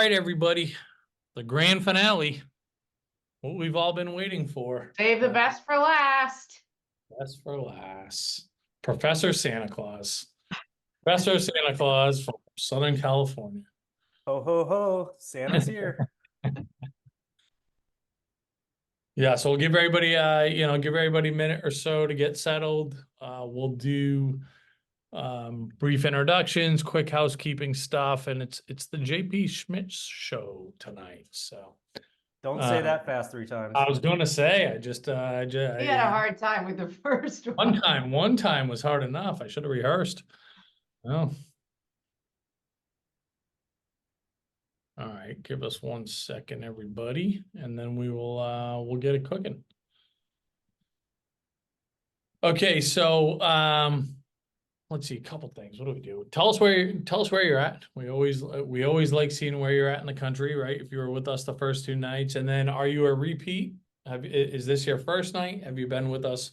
right, everybody, the grand finale, what we've all been waiting for. Save the best for last. Best for last. Professor Santa Claus. Professor Santa Claus from Southern California. Ho, ho, ho. Santa's here. Yeah, so we'll give everybody give everybody a minute or so to get settled. We'll do brief introductions, quick housekeeping stuff, and it's the JP Schmitz show tonight. So Don't say that fast 3 times. I was gonna say, He had a hard time with the first one. one time was hard enough. I should have rehearsed. Well, all right, give us 1 second, everybody, and then we'll get it cooking. Okay, so let's see, a couple things. What do we do? Tell us where you're at. We always like seeing where you're at in the country, right? If you were with us the first 2 nights, and then are you a repeat? Is this your first night? Have you been with us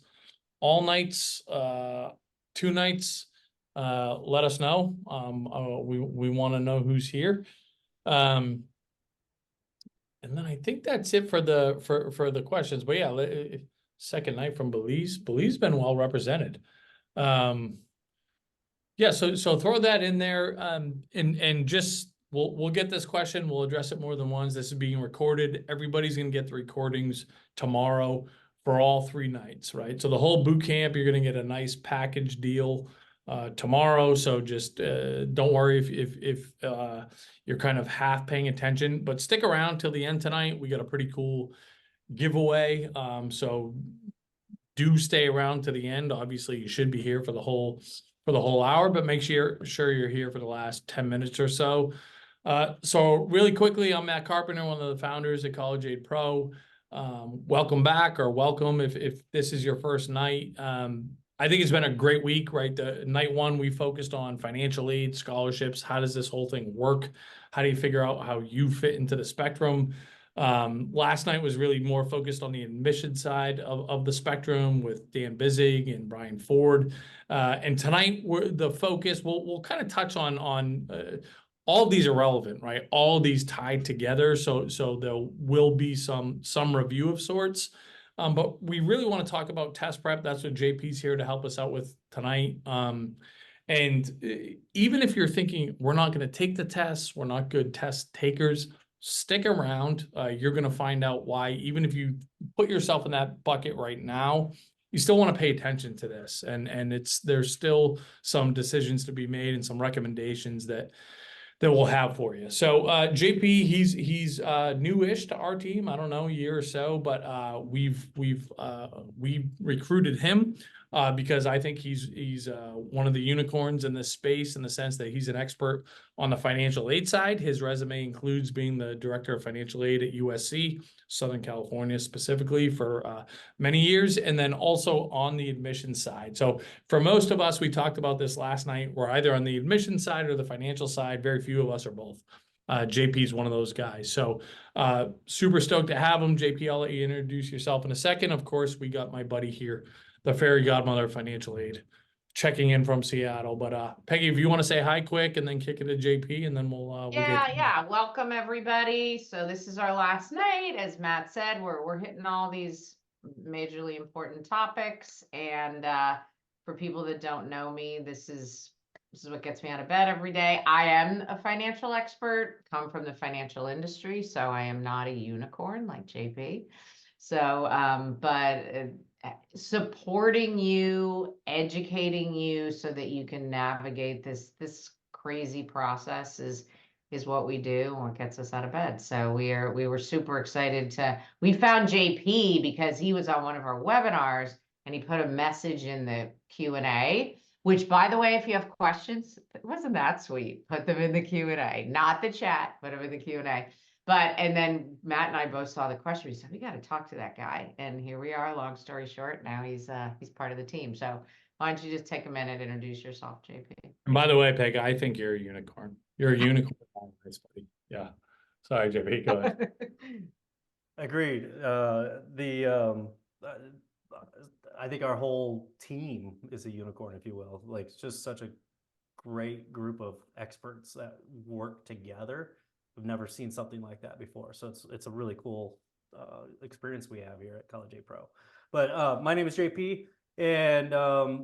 all nights, 2 nights? Let us know. We want to know who's here. And then I think that's it for the questions. But yeah, second night from Belize. Belize been well represented. Yeah, so throw that in there, and just we'll get this question. We'll address it more than once. This is being recorded. Everybody's gonna get the recordings tomorrow for all 3 nights, right? So the whole boot camp, you're gonna get a nice package deal tomorrow. So just don't worry if you're kind of half paying attention, but stick around till the end tonight. We got a pretty cool giveaway. So do stay around to the end. Obviously, you should be here for the whole hour, but make sure you're here for the last 10 minutes or so. So really quickly, I'm Matt Carpenter, one of the founders at College Aid Pro. Welcome back, or welcome if this is your first night. I think it's been a great week, right? The night one, we focused on financial aid, scholarships. How does this whole thing work? How do you figure out how you fit into the spectrum? Last night was really more focused on the admission side of the spectrum with Dan Bizig and Brian Ford. And tonight, the focus, we'll kind of touch on all of these are relevant, right? All of these tied together. So there will be some review of sorts. But we really want to talk about test prep. That's what JP's here to help us out with tonight. And even if you're thinking we're not going to take the tests, we're not good test takers, stick around. You're going to find out why. Even if you put yourself in that bucket right now, you still want to pay attention to this. And there's still some decisions to be made and some recommendations that we'll have for you. So JP, he's newish to our team. I don't know, a year or so, but we recruited him because I think he's one of the unicorns in this space, in the sense that he's an expert on the financial aid side. His resume includes being the director of financial aid at USC, Southern California specifically, for many years, and then also on the admission side. So for most of us, we talked about this last night, we're either on the admission side or the financial side. Very few of us are both. JP is one of those guys. So super stoked to have him. JP, I'll let you introduce yourself in a second. Of course, we got my buddy here, the fairy godmother of financial aid, checking in from Seattle. But Peggy, if you want to say hi quick and then kick it to JP, and then we'll Yeah. Welcome everybody. So this is our last night. As Matt said, we're hitting all these majorly important topics. And for people that don't know me, this is what gets me out of bed every day. I am a financial expert, come from the financial industry, so I am not a unicorn like JP. So, but supporting you, educating you so that you can navigate this crazy process is what we do and what gets us out of bed. So we were super excited we found JP because he was on one of our webinars and he put a message in the Q&A, which, by the way, if you have questions, wasn't that sweet? Put them in the Q&A, not the chat, put them in the Q&A. And then Matt and I both saw the question. We said, we got to talk to that guy. And here we are, long story short, now he's part of the team. So why don't you just take a minute, introduce yourself, JP? And by the way, Peg, I think you're a unicorn. You're a unicorn. Buddy. Yeah. Sorry, JP, go ahead. Agreed. I think our whole team is a unicorn, if you will. Like, it's just such a great group of experts that work together I've never seen something like that before. So it's a really cool experience we have here at College A Pro. But my name is JP, and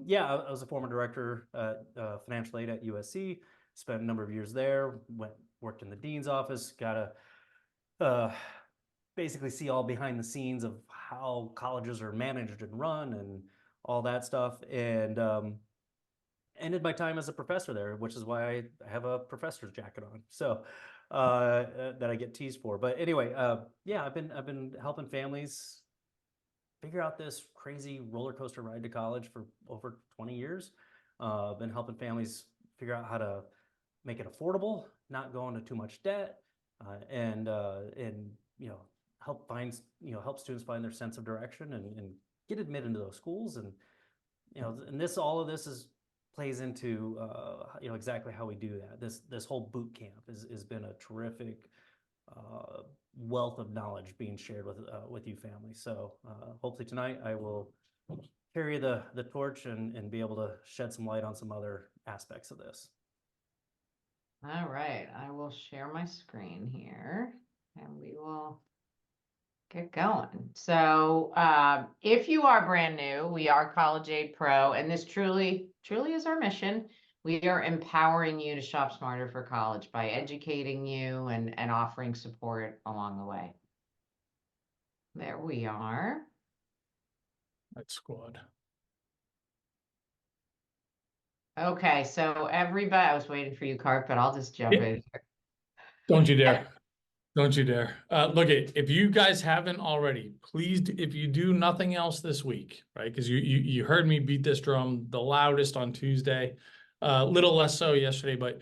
yeah, I was a former director at financial aid at USC. Spent a number of years there. Worked in the dean's office. Got to basically see all behind the scenes of how colleges are managed and run and all that stuff. And ended my time as a professor there, which is why I have a professor's jacket on. So that I get teased for. But anyway, yeah, I've been helping families figure out this crazy roller coaster ride to college for over 20 years. Been helping families figure out how to make it affordable, not go into too much debt, and help students find their sense of direction and get admitted into those schools. And and all of this plays into exactly how we do that. This whole boot camp has been a terrific wealth of knowledge being shared with you families. So hopefully tonight I will carry the torch and be able to shed some light on some other aspects of this. All right, I will share my screen here and we will get going. So if you are brand new, we are College Aid Pro, and this truly is our mission. We are empowering you to shop smarter for college by educating you and offering support along the way. There we are. That squad. Okay, so everybody, I was waiting for you, Cart, but I'll just jump in. Don't you dare. Don't you dare. Look, if you guys haven't already, please, if you do nothing else this week, right? Because you heard me beat this drum the loudest on Tuesday, little less so yesterday. But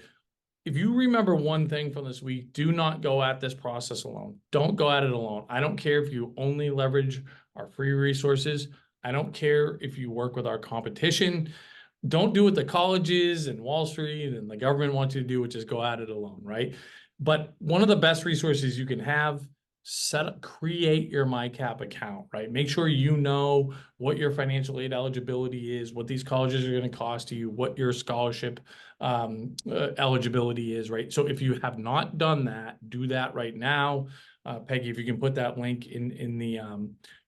if you remember one thing from this week, do not go at this process alone. Don't go at it alone. I don't care if you only leverage our free resources. I don't care if you work with our competition. Don't do what the colleges and Wall Street and the government want you to do, which is go at it alone, right? But one of the best resources you can have, create your MyCap account, right? Make sure you know what your financial aid eligibility is, what these colleges are going to cost you, what your scholarship eligibility is, right? So if you have not done that, do that right now. Peggy, if you can put that link in the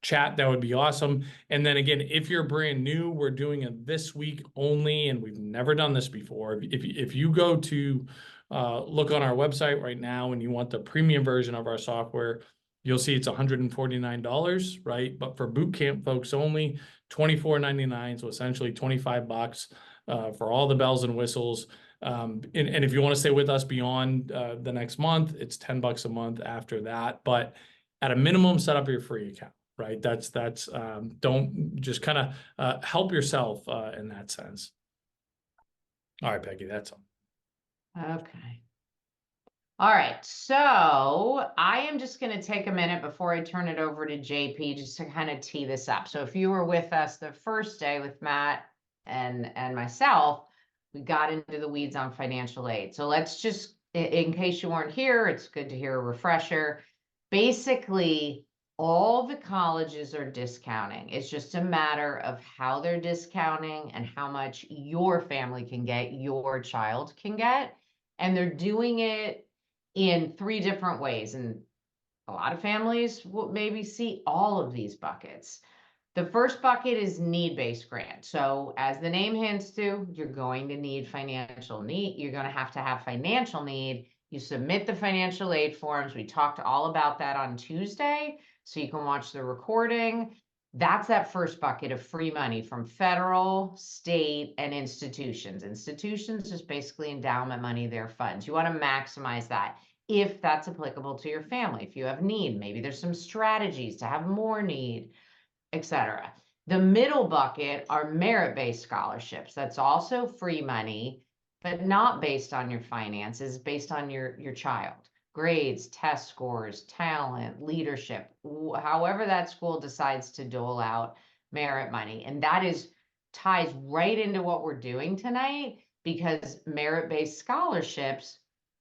chat, that would be awesome. And then again, if you're brand new, we're doing it this week only, and we've never done this before. If you go to look on our website right now and you want the premium version of our software, you'll see it's $149, right? But for Bootcamp folks only, $24.99, so essentially $25 for all the bells and whistles. And if you want to stay with us beyond the next month, it's $10 a month after that. But at a minimum, set up your free account, right? That's don't just kind of help yourself in that sense. All right, Peggy, that's all. Okay. All right, so I am just going to take a minute before I turn it over to JP just to kind of tee this up. So if you were with us the first day with Matt and myself, we got into the weeds on financial aid. So let's just, in case you weren't here, it's good to hear a refresher. Basically, all the colleges are discounting. It's just a matter of how they're discounting and how much your family can get, your child can get. And they're doing it in 3 different ways. And a lot of families will maybe see all of these buckets. The first bucket is need-based grant. So as the name hints to, you're going to need financial need. You're going to have financial need. You submit the financial aid forms. We talked all about that on Tuesday, so you can watch the recording. That's that first bucket of free money from federal, state, and institutions. Institutions is basically endowment money, their funds. You want to maximize that if that's applicable to your family. If you have need, maybe there's some strategies to have more need, etc. The middle bucket are merit-based scholarships. That's also free money, but not based on your finances, based on your child. Grades, test scores, talent, leadership, however that school decides to dole out merit money. And that ties right into what we're doing tonight, because merit-based scholarships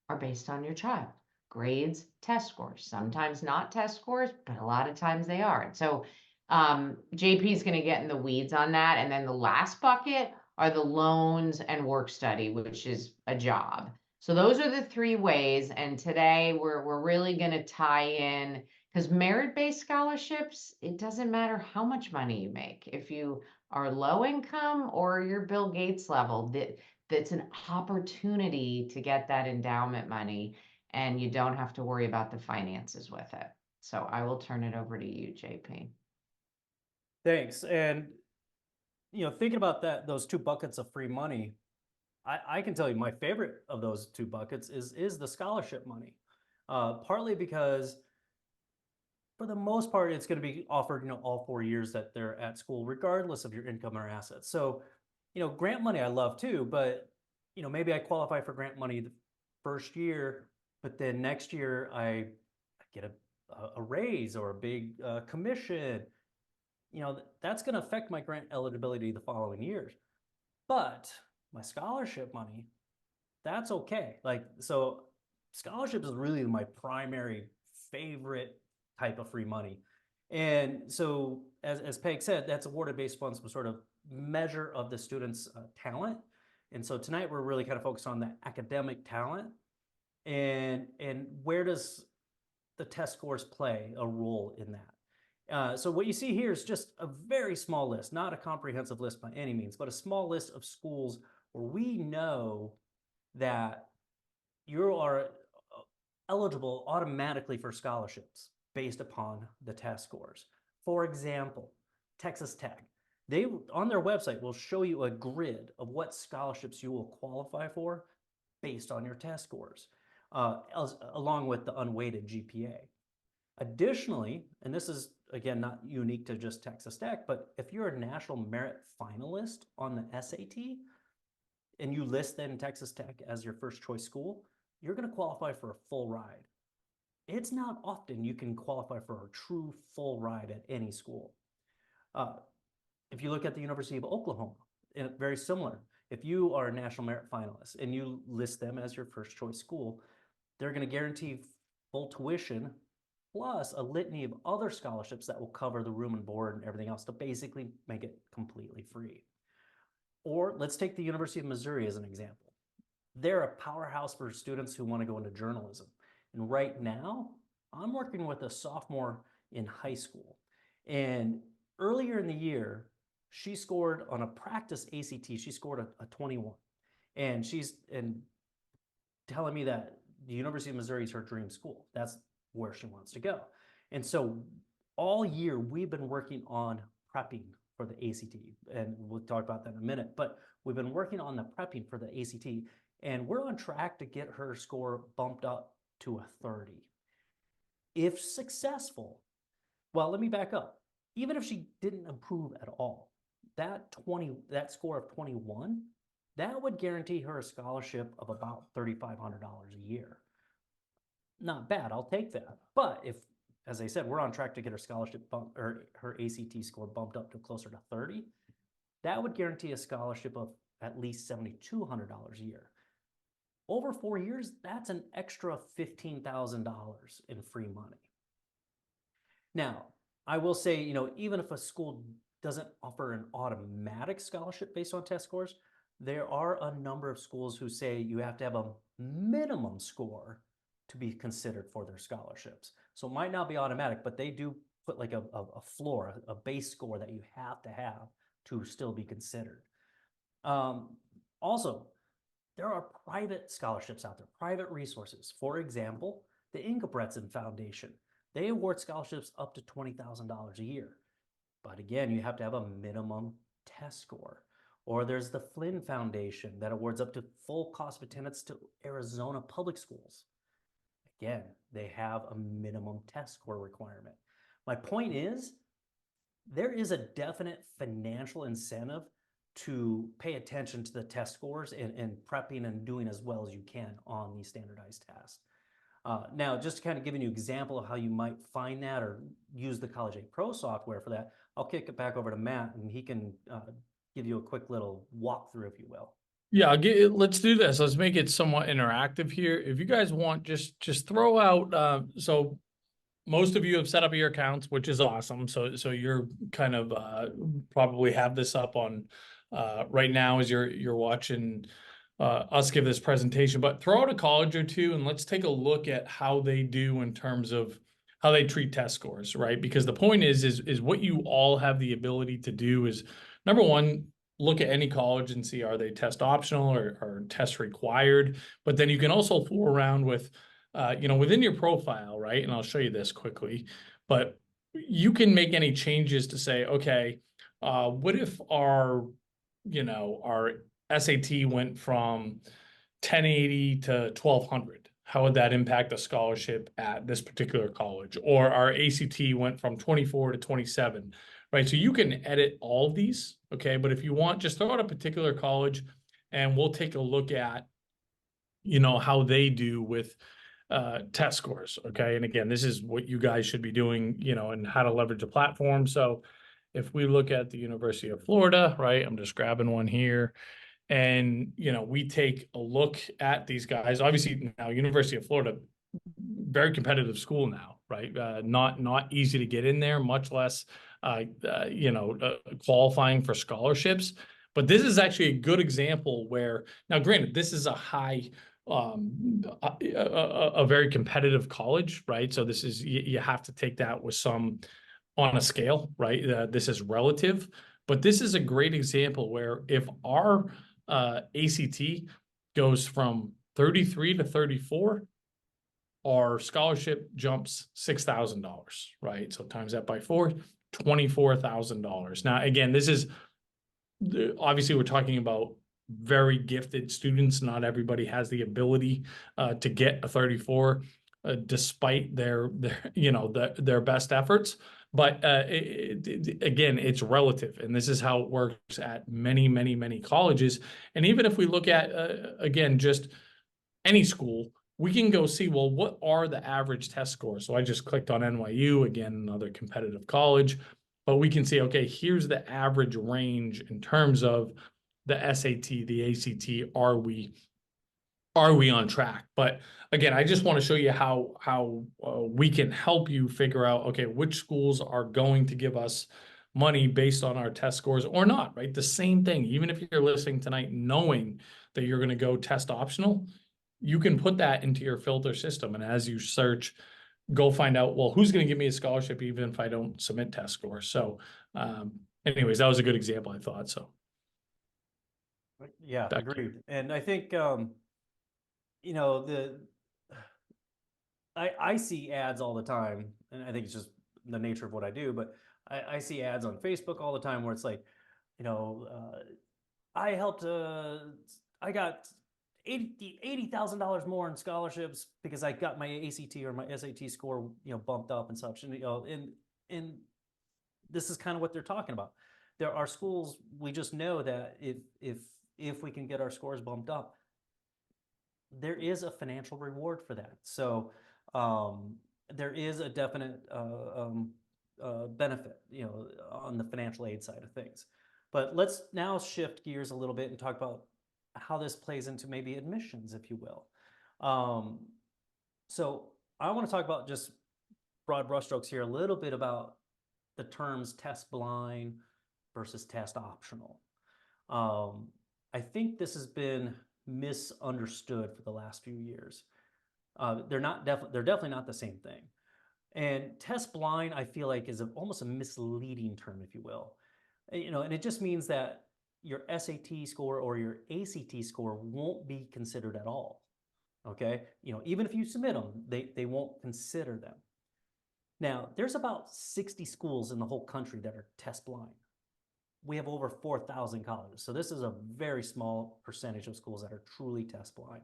are based on your child. Grades, test scores, sometimes not test scores, but a lot of times they are. And so JP is going to get in the weeds on that. And then the last bucket are the loans and work study, which is a job. So those are the three ways. And today we're really going to tie in, because merit-based scholarships, it doesn't matter how much money you make. If you are low income or you're Bill Gates level, that's an opportunity to get that endowment money, and you don't have to worry about the finances with it. So I will turn it over to you, JP. Thanks. And thinking about those two buckets of free money, I can tell you my favorite of those two buckets is the scholarship money. Partly because for the most part, it's going to be offered, all 4 years that they're at school, regardless of your income or assets. So, grant money I love too, but maybe I qualify for grant money the first year, but then next year I get a raise or a big commission. That's going to affect my grant eligibility the following years. But my scholarship money, that's okay. So scholarships is really my primary favorite type of free money. And so as Peg said, that's awarded based on some sort of measure of the student's talent. And so tonight we're really kind of focused on the academic talent and where does the test scores play a role in that. So what you see here is just a very small list, not a comprehensive list by any means, but a small list of schools where we know that you are eligible automatically for scholarships based upon the test scores. For example, Texas Tech. They, on their website, will show you a grid of what scholarships you will qualify for based on your test scores, along with the unweighted GPA. Additionally, and this is, again, not unique to just Texas Tech, but if you're a national merit finalist on the SAT, and you list then Texas Tech as your first choice school, you're going to qualify for a full ride. It's not often you can qualify for a true full ride at any school. If you look at the University of Oklahoma, very similar. If you are a national merit finalist and you list them as your first choice school, they're going to guarantee full tuition plus a litany of other scholarships that will cover the room and board and everything else to basically make it completely free. Or let's take the University of Missouri as an example. They're a powerhouse for students who want to go into journalism. And right now, I'm working with a sophomore in high school. And earlier in the year, she scored on a practice ACT, she scored a 21. And she's telling me that the University of Missouri is her dream school. That's where she wants to go. And so all year, we've been working on prepping for the ACT. And we'll talk about that in a minute. But we've been working on the prepping for the ACT. And we're on track to get her score bumped up to a 30. If successful, well, let me back up. Even if she didn't improve at all, that score of 21, that would guarantee her a scholarship of about $3,500 a year. Not bad, I'll take that. But if, as I said, we're on track to get her scholarship or her ACT score bumped up to closer to 30, that would guarantee a scholarship of at least $7,200 a year. Over 4 years, that's an extra $15,000 in free money. Now, I will say, even if a school doesn't offer an automatic scholarship based on test scores, there are a number of schools who say you have to have a minimum score to be considered for their scholarships. So it might not be automatic, but they do put like a floor, a base score that you have to still be considered. Also, there are private scholarships out there, private resources. For example, the Ingebretson Foundation. They award scholarships up to $20,000 a year. But again, you have to have a minimum test score. Or there's the Flynn Foundation that awards up to full cost of attendance to Arizona public schools. Again, they have a minimum test score requirement. My point is, there is a definite financial incentive to pay attention to the test scores and prepping and doing as well as you can on these standardized tests. Now, just kind of giving you an example of how you might find that or use the College A Pro software for that, I'll kick it back over to Matt and he can give you a quick little walkthrough, if you will. Yeah, let's do this. Let's make it somewhat interactive here. If you guys want, just throw out, so most of you have set up your accounts, which is awesome. So you're kind of probably have this up on right now as you're watching us give this presentation, but throw out a college or two and let's take a look at how they do in terms of how they treat test scores, right? Because the point is what you all have the ability to do is, number one, look at any college and see, are they test optional or test required? But then you can also fool around with, within your profile, right? And I'll show you this quickly, but you can make any changes to say, okay, what if our SAT went from 1080 to 1200? How would that impact a scholarship at this particular college? Or our ACT went from 24 to 27, right? So you can edit all of these, okay? But if you want, just throw out a particular college and we'll take a look at, how they do with test scores, okay? And again, this is what you guys should be doing, and how to leverage a platform. So if we look at the University of Florida, right, I'm just grabbing one here. And, we take a look at these guys. Obviously, now University of Florida, very competitive school now, right? Not easy to get in there, much less, qualifying for scholarships. But this is actually a good example where, now granted, this is a very competitive college, right? So this is, you have to take that with some on a scale, right? This is relative, but this is a great example where if our ACT goes from 33 to 34, our scholarship jumps $6,000, right? So times that by 4, $24,000. Now, again, this is obviously we're talking about very gifted students. Not everybody has the ability to get a 34, despite their best efforts. But again, it's relative, and this is how it works at many, many, many colleges. And even if we look at again just any school, we can go see, well, what are the average test scores? So I just clicked on NYU, again, another competitive college, but we can see, okay, here's the average range in terms of the SAT, the ACT. Are we on track? But again, I just want to show you how we can help you figure out, okay, which schools are going to give us money based on our test scores or not, right? The same thing, even if you're listening tonight knowing that you're going to go test optional, you can put that into your filter system. And as you search, go find out, well, who's going to give me a scholarship even if I don't submit test scores? So anyways, that was a good example, I thought. So Yeah, back to you. agreed. And I think, I see ads all the time, and I think it's just the nature of what I do, but I see ads on Facebook all the time where it's like, I helped, I got $80,000 more in scholarships because I got my ACT or my SAT score, bumped up and such. And, and this is kind of what they're talking about. There are schools, we just know that if we can get our scores bumped up, there is a financial reward for that. So there is a definite benefit, on the financial aid side of things. But let's now shift gears a little bit and talk about how this plays into maybe admissions, if you will. So I want to talk about just broad brushstrokes here, a little bit about the terms test blind versus test optional. I think this has been misunderstood for the last few years. They're definitely not the same thing. And test blind, I feel like, is almost a misleading term, if you will. And it just means that your SAT score or your ACT score won't be considered at all. Okay, even if you submit them, they won't consider them. Now, there's about 60 schools in the whole country that are test blind. We have over 4,000 colleges. So this is a very small percentage of schools that are truly test blind.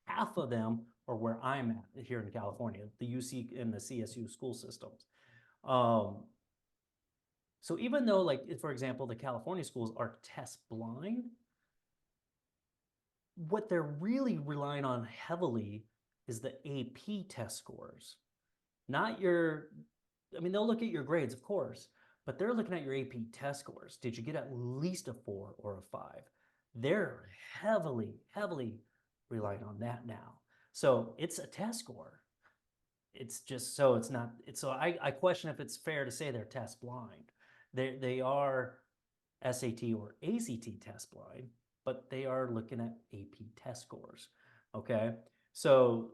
Half of them are where I'm at here in California, the UC and the CSU school systems. So even though, like, for example, the California schools are test blind, what they're really relying on heavily is the AP test scores. Not your, they'll look at your grades, of course, but they're looking at your AP test scores. Did you get at least a 4 or a 5? They're heavily relying on that now. So it's a test score. It's just, so it's not, so I question if it's fair to say they're test blind. They are SAT or ACT test blind, but they are looking at AP test scores. Okay. So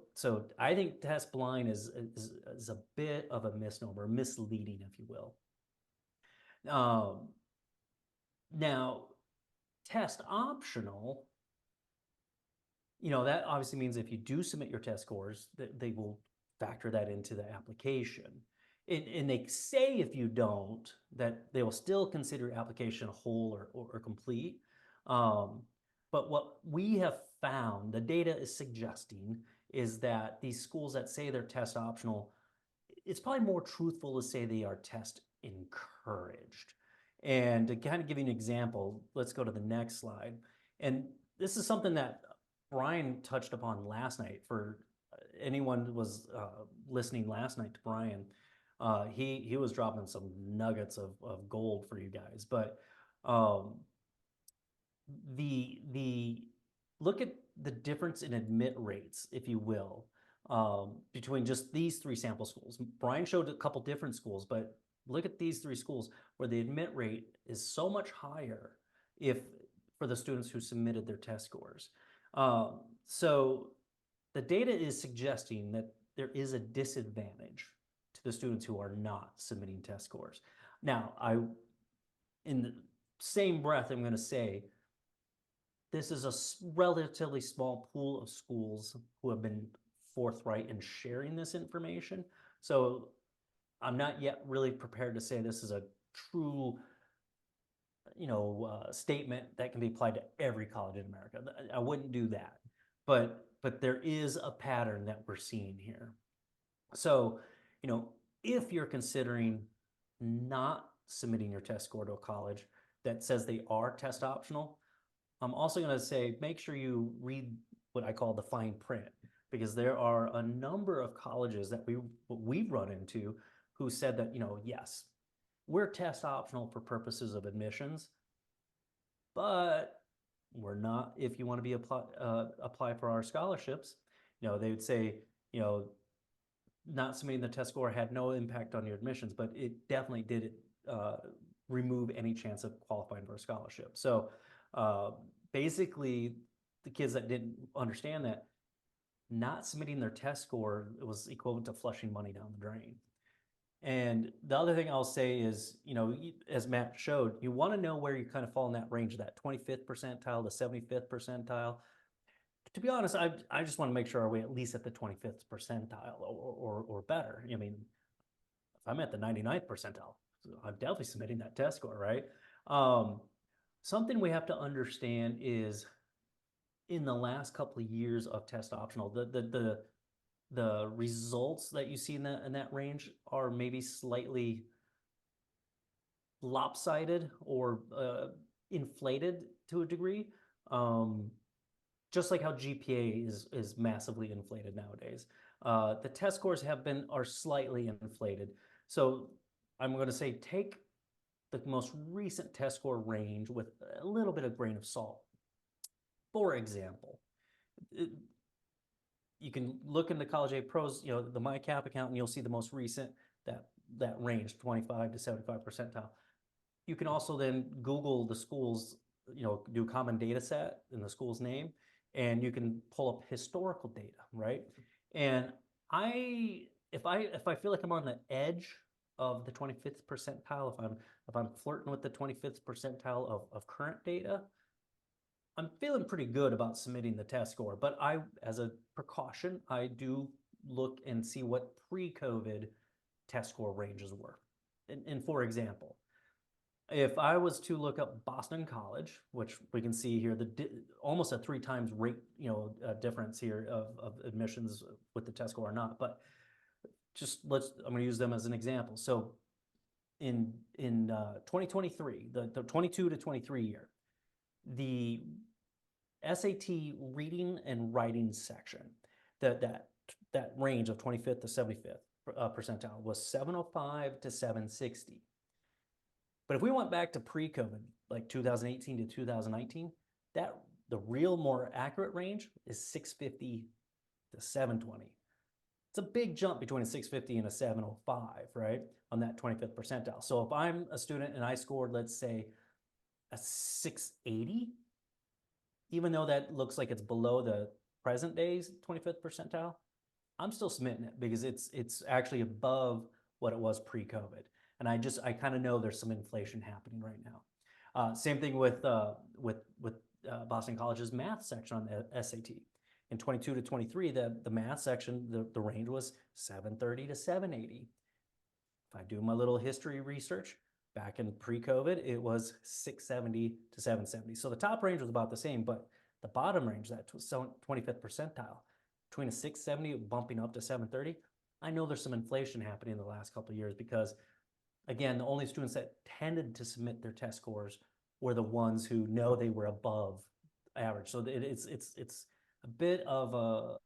I think test blind is a bit of a misnomer, misleading, if you will. Now, test optional, that obviously means if you do submit your test scores, that they will factor that into the application. And they say if you don't, that they will still consider your application whole or complete. But what we have found, the data is suggesting, is that these schools that say they're test optional, it's probably more truthful to say they are test encouraged. And to kind of give you an example, let's go to the next slide. And this is something that Brian touched upon last night. For anyone who was listening last night to Brian, he was dropping some nuggets of gold for you guys. But the look at the difference in admit rates, if you will, between just these three sample schools. Brian showed a couple different schools, but look at these three schools where the admit rate is so much higher for the students who submitted their test scores. So the data is suggesting that there is a disadvantage to the students who are not submitting test scores. Now, in the same breath, I'm going to say this is a relatively small pool of schools who have been forthright in sharing this information. So I'm not yet really prepared to say this is a true statement that can be applied to every college in America. I wouldn't do that. But there is a pattern that we're seeing here. So, if you're considering not submitting your test score to a college that says they are test optional, I'm also going to say make sure you read what I call the fine print, because there are a number of colleges that we've run into who said that, yes, we're test optional for purposes of admissions, but we're not if you want to be apply for our scholarships. They would say, not submitting the test score had no impact on your admissions, but it definitely did remove any chance of qualifying for a scholarship. So basically, the kids that didn't understand that, not submitting their test score was equivalent to flushing money down the drain. And the other thing I'll say is, as Matt showed, you want to know where you kind of fall in that range, that 25th percentile, the 75th percentile. To be honest, I just want to make sure are we at least at the 25th percentile or better. I mean, if I'm at the 99th percentile, I'm definitely submitting that test score, right? Something we have to understand is in the last couple of years of test optional, the results that you see in that range are maybe slightly lopsided or inflated to a degree. Just like how GPA is massively inflated nowadays. The test scores are slightly inflated. So I'm going to say take the most recent test score range with a little bit of grain of salt. For example, you can look in the College A Pros, the MyCap account, and you'll see the most recent, that range, 25 to 75 percentile. You can also then Google the schools, do common data set in the school's name, and you can pull up historical data, right? And if I feel like I'm on the edge of the 25th percentile, if I'm flirting with the 25th percentile of current data, I'm feeling pretty good about submitting the test score. But as a precaution, I do look and see what pre-COVID test score ranges were. And for example, if I was to look up Boston College, which we can see here, almost a 3 times rate, difference here of admissions with the test score or not. But I'm going to use them as an example. So in 2023, the 22 to 23 year, the SAT reading and writing section, that range of 25th to 75th percentile was 705 to 760. But if we went back to pre-COVID, like 2018 to 2019, the real more accurate range is 650 to 720. It's a big jump between a 650 and a 705, right? On that 25th percentile. So if I'm a student and I scored, let's say, a 680, even though that looks like it's below the present day's 25th percentile, I'm still submitting it because it's actually above what it was pre-COVID. And I kind of know there's some inflation happening right now. Same thing with Boston College's math section on the SAT. In 22 to 23, the math section, the range was 730 to 780. If I do my little history research, back in pre-COVID, it was 670 to 770. So the top range was about the same, but the bottom range, that 25th percentile, between a 670 bumping up to 730, I know there's some inflation happening in the last couple of years because, again, the only students that tended to submit their test scores were the ones who know they were above average. So it's a bit of a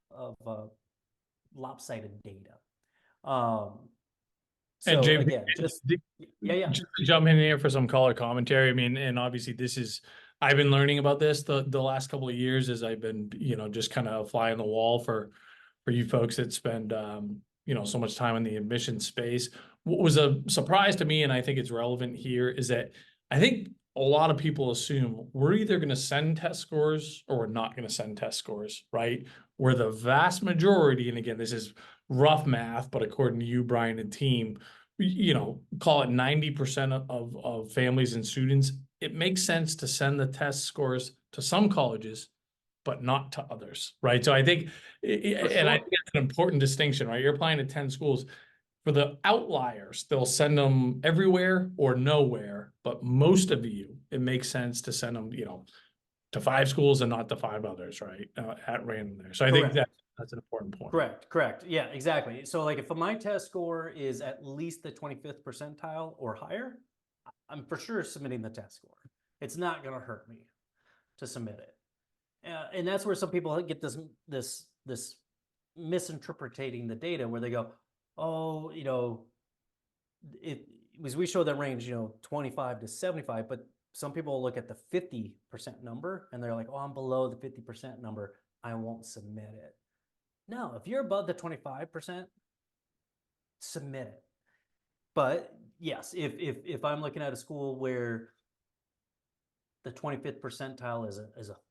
lopsided data. And So Jay, again, just yeah. just to jump in here for some color commentary. I mean, and obviously I've been learning about this the last couple of years as I've been, just kind of fly on the wall for you folks that spend, so much time in the admission space. What was a surprise to me, and I think it's relevant here, is that I think a lot of people assume we're either going to send test scores or we're not going to send test scores, right? Where the vast majority, and again, this is rough math, but according to you, Brian, and team, call it 90% of families and students, it makes sense to send the test scores to some colleges, but not to others, right? So I think, and I think it's an important distinction, right? You're applying to 10 schools. For the outliers, they'll send them everywhere or nowhere, but most of you, it makes sense to send them, to 5 schools and not to 5 others, right? At random there. So I think that's an important point. Correct. Yeah, exactly. So like if my test score is at least the 25th percentile or higher, I'm for sure submitting the test score. It's not going to hurt me to submit it. And that's where some people get this misinterpreting the data where they go, oh, because we show that range, 25 to 75, but some people look at the 50% number and they're like, oh, I'm below the 50% number, I won't submit it. No, if you're above the 25%, submit it. But yes, if I'm looking at a school where the 25th percentile is a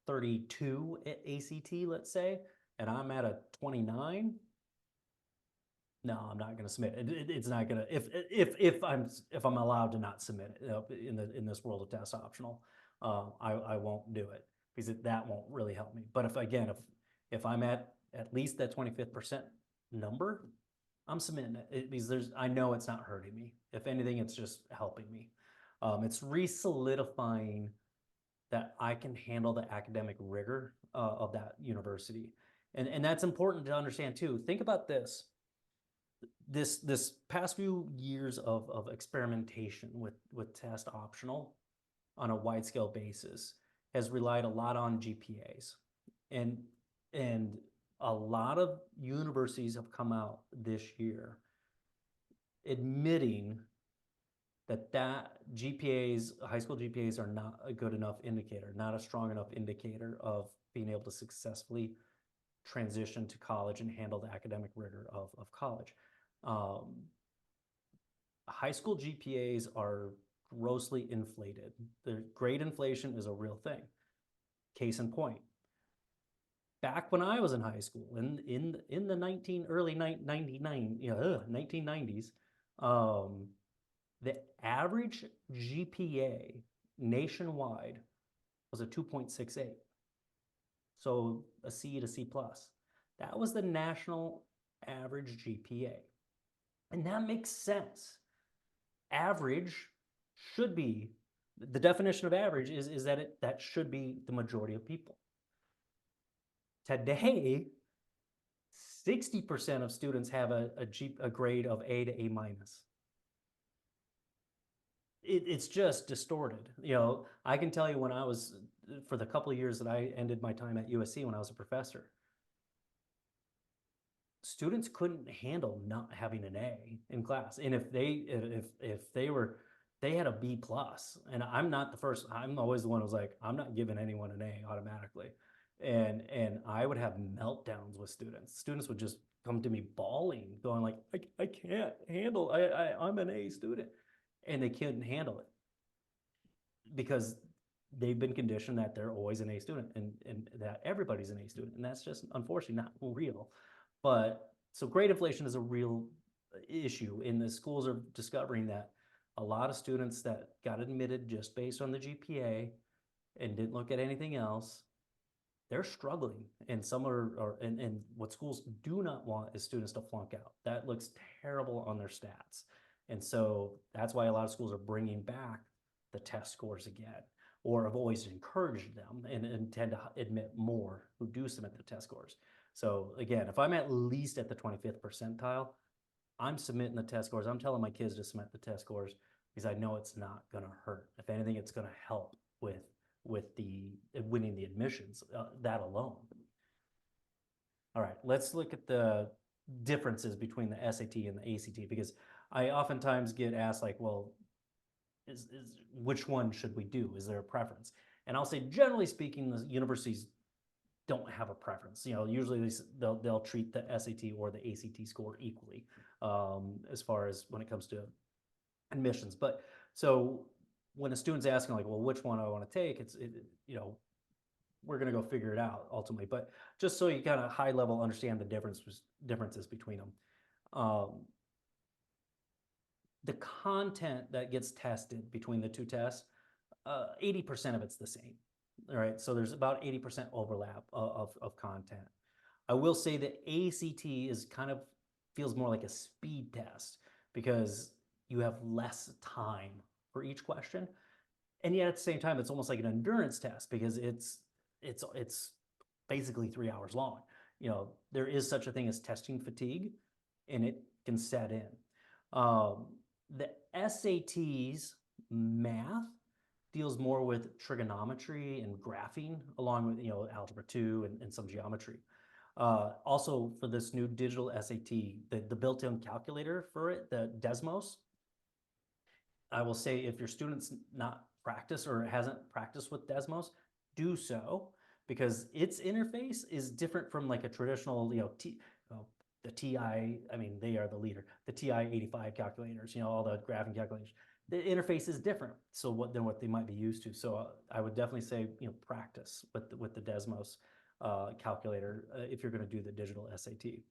32 at ACT, let's say, and I'm at a 29, no, I'm not going to submit it. It's not going to, if I'm allowed to not submit it in this world of test optional, I won't do it because that won't really help me. But if I'm at least that 25th percent number, I'm submitting it because I know it's not hurting me. If anything, it's just helping me. It's re-solidifying that I can handle the academic rigor of that university. And that's important to understand too. Think about this. This past few years of experimentation with test optional on a wide scale basis has relied a lot on GPAs. And a lot of universities have come out this year admitting that GPAs, high school GPAs, are not a good enough indicator, not a strong enough indicator of being able to successfully transition to college and handle the academic rigor of college. High school GPAs are grossly inflated. The grade inflation is a real thing. Case in point, back when I was in high school, in the early 1990s, the average GPA nationwide was a 2.68. So a C to C plus. That was the national average GPA. And that makes sense. Average should be, the definition of average is that that should be the majority of people. Today, 60% of students have a grade of A to A minus. It's just distorted. I can tell you when I was, for the couple of years that I ended my time at USC when I was a professor, students couldn't handle not having an A in class. And if they had a B plus, and I'm not the first, I'm always the one who's like, I'm not giving anyone an A automatically. And I would have meltdowns with students. Students would just come to me bawling, going like, I can't handle, I'm an A student. And they couldn't handle it because they've been conditioned that they're always an A student and that everybody's an A student. And that's just unfortunately not real. But so grade inflation is a real issue, and the schools are discovering that a lot of students that got admitted just based on the GPA and didn't look at anything else, they're struggling. And some and what schools do not want is students to flunk out. That looks terrible on their stats. And so that's why a lot of schools are bringing back the test scores again, or have always encouraged them and tend to admit more who do submit the test scores. So again, if I'm at least at the 25th percentile, I'm submitting the test scores. I'm telling my kids to submit the test scores because I know it's not going to hurt. If anything, it's going to help with the winning the admissions, that alone. All right, let's look at the differences between the SAT and the ACT, because I oftentimes get asked like, well, is which one should we do? Is there a preference? And I'll say, generally speaking, the universities don't have a preference. You know, usually they'll treat the SAT or the ACT score equally, as far as when it comes to admissions. But so when a student's asking like, well, which one do I want to take? You know, we're going to go figure it out ultimately. But just so you kind of high level understand the differences between them. The content that gets tested between the two tests, 80% of it's the same. All right, so there's about 80% overlap of content. I will say that ACT is feels more like a speed test because you have less time for each question. And yet at the same time, it's almost like an endurance test because it's basically 3 hours long. You know, there is such a thing as testing fatigue, and it can set in. The SAT's math deals more with trigonometry and graphing, along with, you know, algebra 2 and some geometry. Also, for this new digital SAT, the built-in calculator for it, the Desmos, I will say if your student's not practiced or hasn't practiced with Desmos, do so, because its interface is different from like a traditional, you know, the TI, I mean, they are the leader, the TI-85 calculators, you know, all the graphing calculators. The interface is different than what they might be used to. So I would definitely say, you know, practice with the Desmos calculator if you're going to do the digital SAT.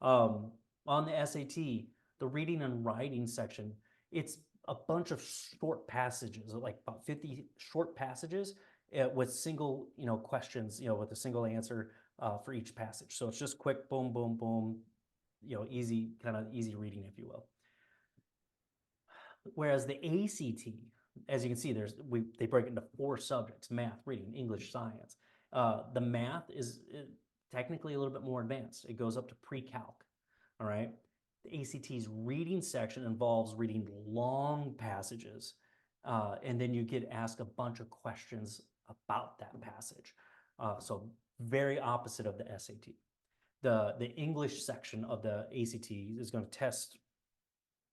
On the SAT, the reading and writing section, it's a bunch of short passages, like about 50 short passages with single, you know, questions, you know, with a single answer for each passage. So it's just quick, boom, boom, boom, you know, easy reading, if you will. Whereas the ACT, as you can see, they break it into 4 subjects: math, reading, English, science. The math is technically a little bit more advanced. It goes up to pre-calc, all right? The ACT's reading section involves reading long passages, and then you get asked a bunch of questions about that passage. So very opposite of the SAT. The English section of the ACT is going to test,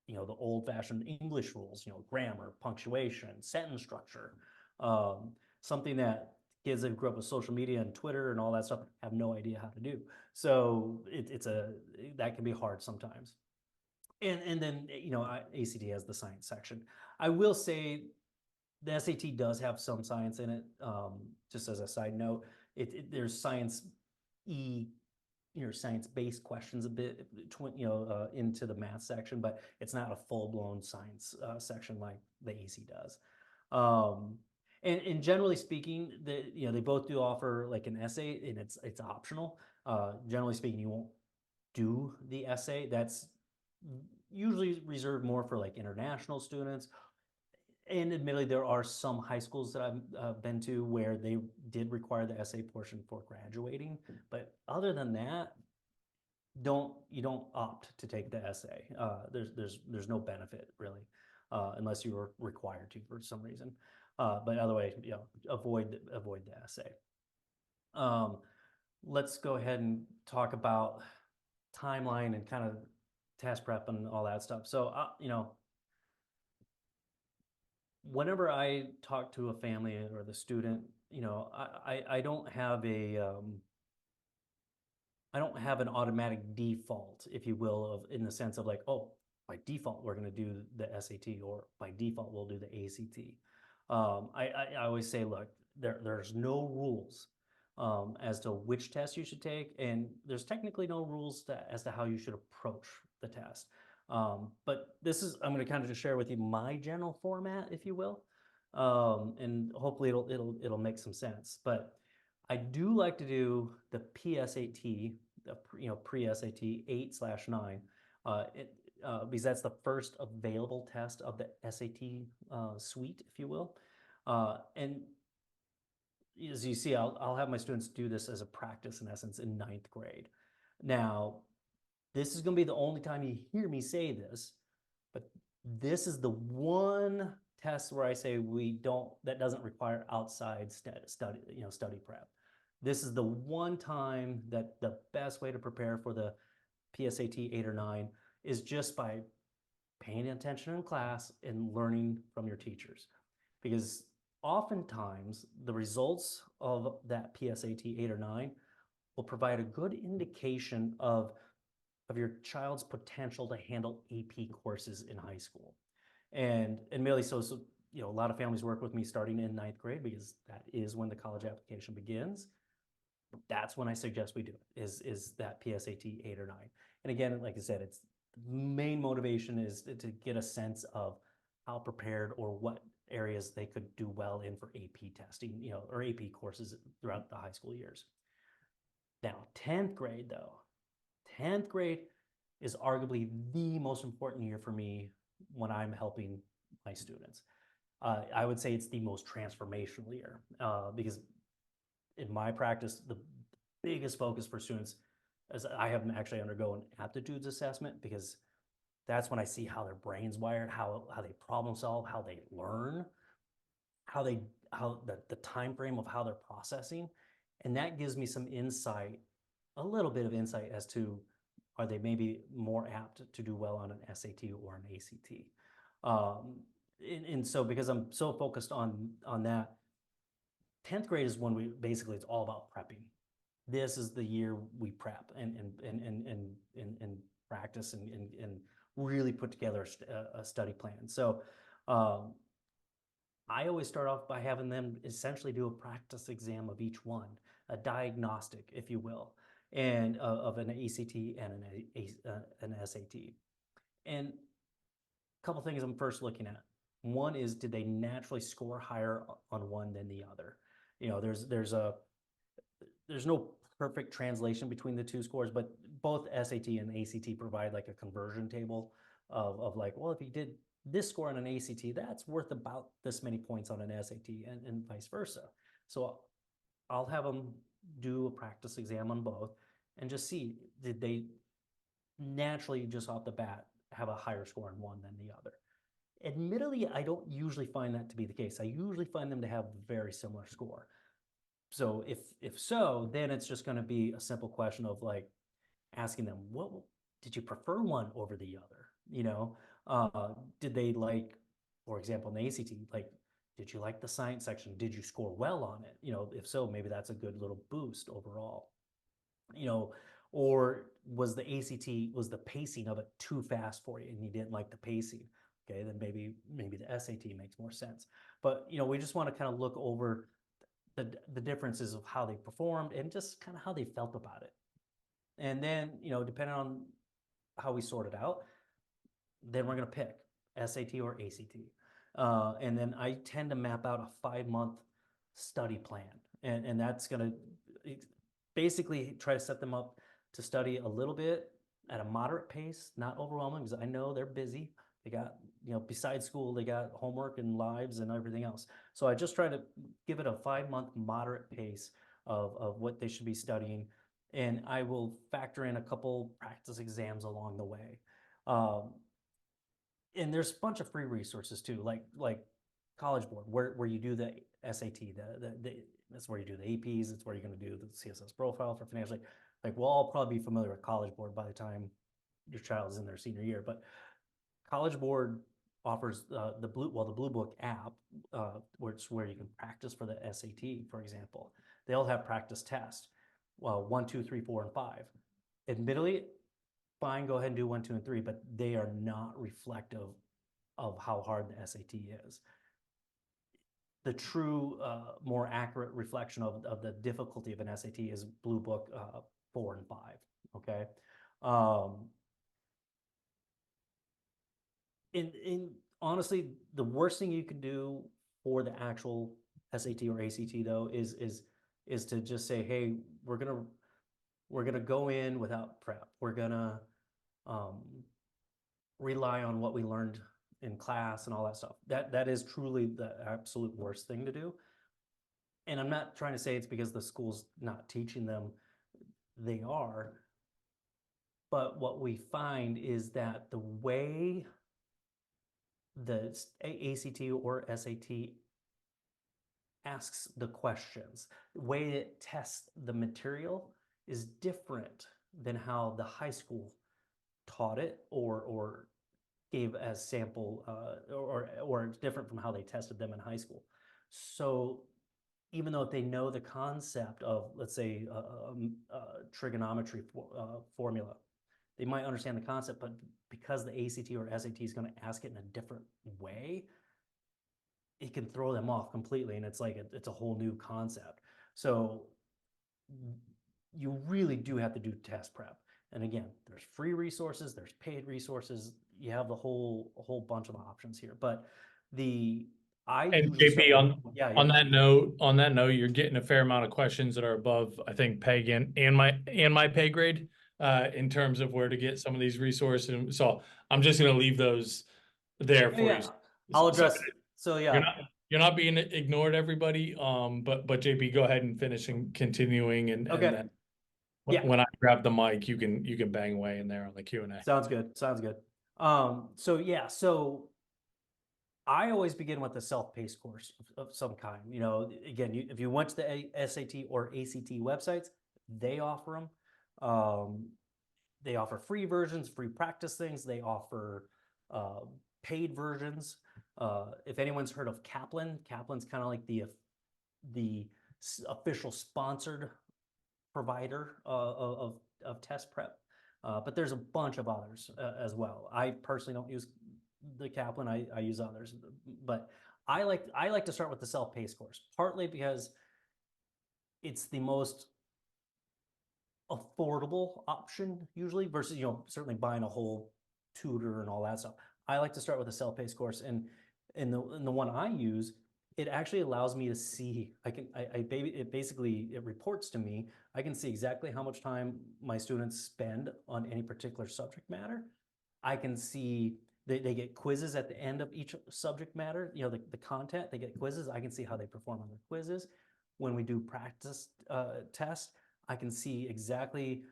you know, the old-fashioned English rules, you know, grammar, punctuation, sentence structure, something that kids that grew up with social media and Twitter and all that stuff have no idea how to do. So that can be hard sometimes. And then, you know, ACT has the science section. I will say the SAT does have some science in it. Just as a side note, there's science-based questions a bit, into the math section, but it's not a full-blown science section like the AC does. And generally speaking, they both do offer like an essay, and it's optional. Generally speaking, you won't do the essay. That's usually reserved more for like international students. And admittedly, there are some high schools that I've been to where they did require the essay portion for graduating. But other than that, you don't opt to take the essay. There's no benefit really, unless you were required to for some reason. But otherwise, you know, avoid the essay. Let's go ahead and talk about timeline and kind of test prep and all that stuff. So, you know, whenever I talk to a family or the student, you know, I don't have I don't have an automatic default, if you will, in the sense of like, oh, by default, we're going to do the SAT, or by default, we'll do the ACT. I always say, look, there's no rules as to which test you should take, and there's technically no rules as to how you should approach the test. But I'm going to kind of just share with you my general format, if you will, and hopefully it'll make some sense. But I do like to do the PSAT, pre-SAT 8/9, because that's the first available test of the SAT suite, if you will. And as you see, I'll have my students do this as a practice, in essence, in 9th grade. Now, this is going to be the only time you hear me say this, but this is the one test where I say that doesn't require outside study prep. This is the one time that the best way to prepare for the PSAT 8 or 9 is just by paying attention in class and learning from your teachers. Because oftentimes the results of that PSAT 8 or 9 will provide a good indication of your child's potential to handle AP courses in high school. And merely so, a lot of families work with me starting in 9th grade because that is when the college application begins. That's when I suggest we do it, is that PSAT 8 or 9. And again, like I said, it's the main motivation is to get a sense of how prepared or what areas they could do well in for AP testing, or AP courses throughout the high school years. Now, 10th grade though, 10th grade is arguably the most important year for me when I'm helping my students. I would say it's the most transformational year because in my practice, the biggest focus for students is I have them actually undergo an aptitudes assessment because that's when I see how their brain's wired, how they problem solve, how they learn, how the time frame of how they're processing, and that gives me some insight, a little bit of insight as to are they maybe more apt to do well on an SAT or an ACT. And so because I'm so focused on that, 10th grade is when it's all about prepping. This is the year we prep and practice and really put together a study plan. So I always start off by having them essentially do a practice exam of each one, a diagnostic, if you will, and of an ACT and an SAT. And a couple things I'm first looking at. One is, did they naturally score higher on one than the other? There's no perfect translation between the two scores, but both SAT and ACT provide like a conversion table of like, well, if you did this score on an ACT, that's worth about this many points on an SAT and vice versa. So I'll have them do a practice exam on both and just see, did they naturally just off the bat have a higher score on one than the other? Admittedly, I don't usually find that to be the case. I usually find them to have a very similar score. So if so, then it's just going to be a simple question of like asking them, what did you prefer one over the other? Did they like, for example, in the ACT, like, did you like the science section? Did you score well on it? If so, maybe that's a good little boost overall. Or was the pacing of it too fast for you and you didn't like the pacing? Okay, then maybe the SAT makes more sense. But we just want to kind of look over the differences of how they performed and just kind of how they felt about it. And then, depending on how we sort it out, then we're going to pick SAT or ACT. And then I tend to map out a 5-month study plan. And that's going to basically try to set them up to study a little bit at a moderate pace, not overwhelming, because I know they're busy. They got, besides school, they got homework and lives and everything else. So I just try to give it a 5-month moderate pace of what they should be studying. And I will factor in a couple practice exams along the way. And there's a bunch of free resources too, like College Board, where you do the SAT, that's where you do the APs, it's where you're going to do the CSS profile for financial aid. Like we'll all probably be familiar with College Board by the time your child is in their senior year, but College Board offers the Blue Book app, where you can practice for the SAT, for example. They'll have practice tests, 1, 2, 3, 4, and 5. Admittedly, fine, go ahead and do 1, 2, and 3, but they are not reflective of how hard the SAT is. the true, more accurate reflection of the difficulty of an SAT is Blue Book 4 and 5. Okay. In honestly, the worst thing you can do for the actual SAT or ACT though is to just say, hey, we're gonna go in without prep. We're gonna rely on what we learned in class and all that stuff. That is truly the absolute worst thing to do. And I'm not trying to say it's because the school's not teaching them. They are. But what we find is that the way the ACT or SAT asks the questions, the way it tests the material is different than how the high school taught it or gave as sample, or it's different from how they tested them in high school. So even though they know the concept of, let's say, trigonometry formula, they might understand the concept, but because the ACT or SAT is going to ask it in a different way, it can throw them off completely. And it's like, it's a whole new concept. So you really do have to do test prep. And again, there's free resources, there's paid resources. You have the whole bunch of options here. But I And usually JP, start on on that note, you're getting a fair amount of questions that are above, I think, Peg and my pay grade, in terms of where to get some of these resources. And so I'm just going to leave those there for you. I'll So address. So yeah, you're not being ignored, everybody. But JP, go ahead and finish and continuing, and okay. then Yeah. when I grab the mic, you can bang away in there on the Q&A. Sounds good. Sounds good. So I always begin with a self-paced course of some kind. You know, again, if you went to the SAT or ACT websites, they offer them. They offer free versions, free practice things. They offer paid versions. If anyone's heard of Kaplan, Kaplan's kind of like the official sponsored provider of test prep. But there's a bunch of others as well. I personally don't use the Kaplan. I use others, but I like to start with the self-paced course, partly because it's the most affordable option usually versus, certainly buying a whole tutor and all that stuff. I like to start with a self-paced course, and in the one I use, it actually allows me to see, it reports to me. I can see exactly how much time my students spend on any particular subject matter. I can see they get quizzes at the end of each subject matter, the content, they get quizzes. I can see how they perform on their quizzes. When we do practice tests, I can see exactly,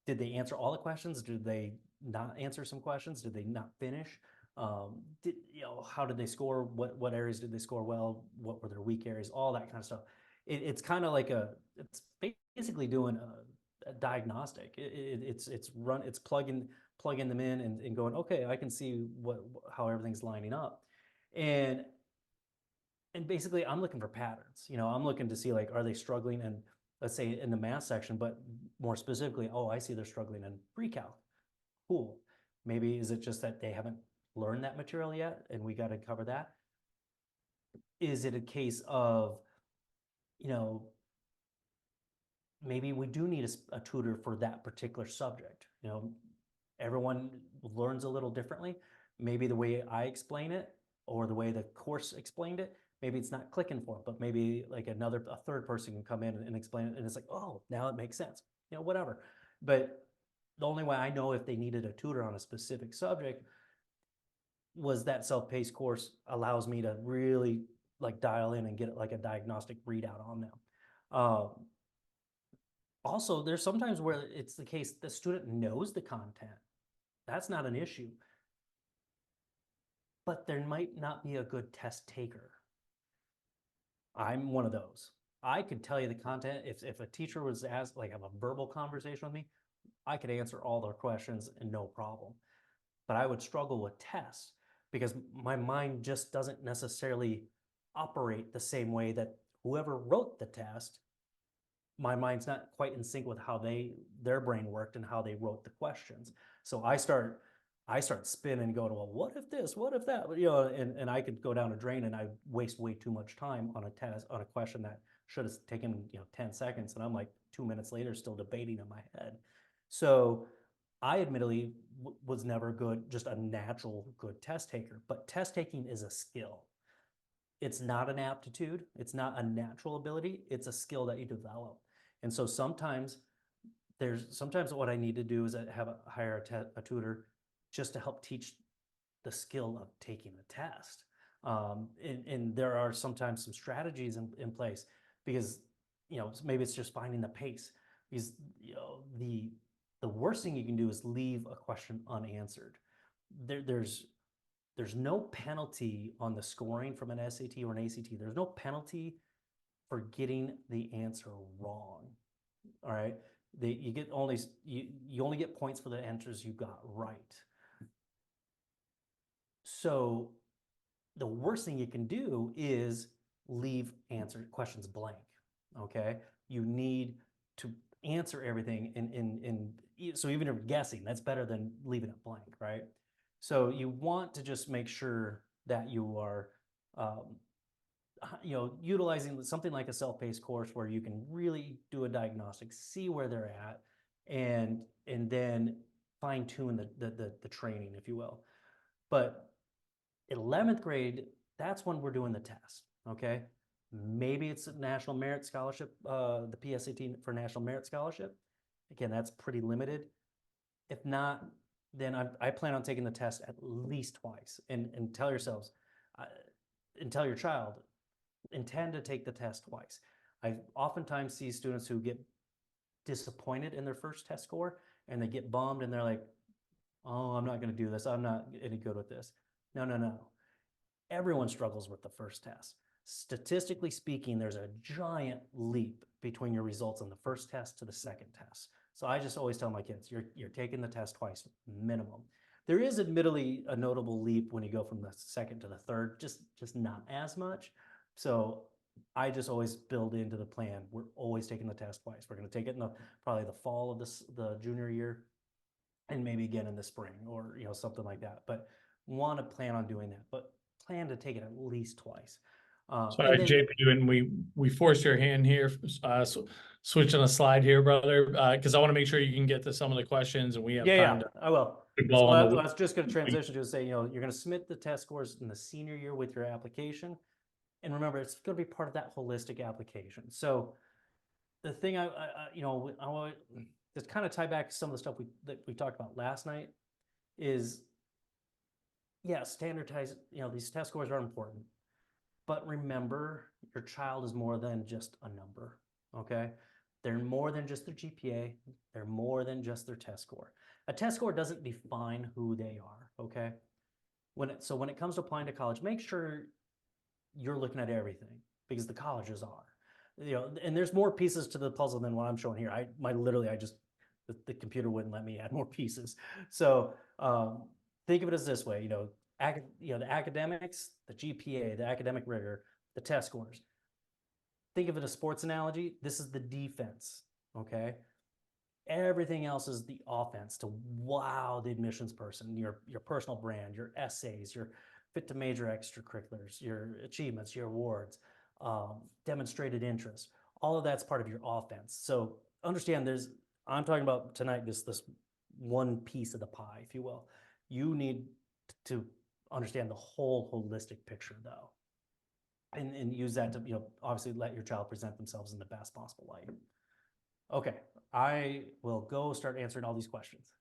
did they answer all the questions? Did they not answer some questions? Did they not finish? How did they score? What areas did they score well? What were their weak areas? All that kind of stuff. It's kind of like it's basically doing a diagnostic. It's plugging them in and going, okay, I can see how everything's lining up. And basically I'm looking for patterns. I'm looking to see, like, are they struggling in, let's say, in the math section, but more specifically, oh, I see they're struggling in pre-calc. Cool. Maybe is it just that they haven't learned that material yet and we got to cover that? Is it a case of, maybe we do need a tutor for that particular subject? Everyone learns a little differently. Maybe the way I explain it or the way the course explained it, maybe it's not clicking for them, but maybe like a third person can come in and explain it, and it's like, oh, now it makes sense, whatever. But the only way I know if they needed a tutor on a specific subject was that self-paced course allows me to really like dial in and get like a diagnostic readout on them. Also, there's sometimes where it's the case the student knows the content. That's not an issue. But there might not be a good test taker. I'm one of those. I could tell you the content. If a teacher was asked, like, have a verbal conversation with me, I could answer all their questions and no problem. But I would struggle with tests because my mind just doesn't necessarily operate the same way that whoever wrote the test, my mind's not quite in sync with how their brain worked and how they wrote the questions. So I start I start spinning, going, well, what if this, what if that, you know, and I could go down a drain and I waste way too much time on a test, on a question that should have taken, you know, 10 seconds. And I'm like 2 minutes later, still debating in my head. So I admittedly was never good, just a natural good test taker, but test taking is a skill. It's not an aptitude. It's not a natural ability. It's a skill that you develop. And so sometimes what I need to do is hire a tutor just to help teach the skill of taking the test. And there are sometimes some strategies in place because, you know, maybe it's just finding the pace, because, you know, the worst thing you can do is leave a question unanswered. There's no penalty on the scoring from an SAT or an ACT. There's no penalty for getting the answer wrong. All right. You only get points for the answers you got right. So the worst thing you can do is leave questions blank. Okay. You need to answer everything so even if you're guessing, that's better than leaving it blank, right? So you want to just make sure that you are, you know, utilizing something like a self-paced course where you can really do a diagnostic, see where they're at, and then fine tune the training, if you will. But 11th grade, that's when we're doing the test. Okay. Maybe it's a National Merit Scholarship, the PSAT for National Merit Scholarship. Again, that's pretty limited. If not, then I plan on taking the test at least twice. And tell yourselves, and tell your child, intend to take the test twice. I oftentimes see students who get disappointed in their first test score and they get bummed and they're like, oh, I'm not going to do this. I'm not any good with this. No. Everyone struggles with the first test. Statistically speaking, there's a giant leap between your results on the first test to the second test. So I just always tell my kids, you're taking the test twice minimum. There is admittedly a notable leap when you go from the second to the third, just not as much. So I just always build into the plan. We're always taking the test twice. We're going to take it in probably the fall of the junior year, and maybe again in the spring, or, you know, something like that. But want to plan on doing that, but plan to take it at least twice. Sorry, JP, and we forced your hand here, so switching a slide here, brother, because I want to make sure you can get to some of the questions, and we have time to. I will. So I was just going to transition to say, you know, you're going to submit the test scores in the senior year with your application, and remember, it's going to be part of that holistic application. So the thing I want to kind of tie back to some of the stuff that we talked about last night is, yeah, standardize. You know, these test scores are important. But remember, your child is more than just a number, okay? They're more than just their GPA. They're more than just their test score. A test score doesn't define who they are, okay? When it comes to applying to college, make sure you're looking at everything, because the colleges are. You know, and there's more pieces to the puzzle than what I'm showing here. The computer wouldn't let me add more pieces. So think of it as this way, you know, the academics, the GPA, the academic rigor, the test scores. Think of it as a sports analogy. This is the defense, okay? Everything else is the offense to wow the admissions person, your personal brand, your essays, your fit to major extracurriculars, your achievements, your awards, demonstrated interest. All of that's part of your offense. So understand I'm talking about tonight, this one piece of the pie, if you will. You need to understand the whole holistic picture, though, and use that to, you know, obviously let your child present themselves in the best possible light. Okay, I will go start answering all these questions.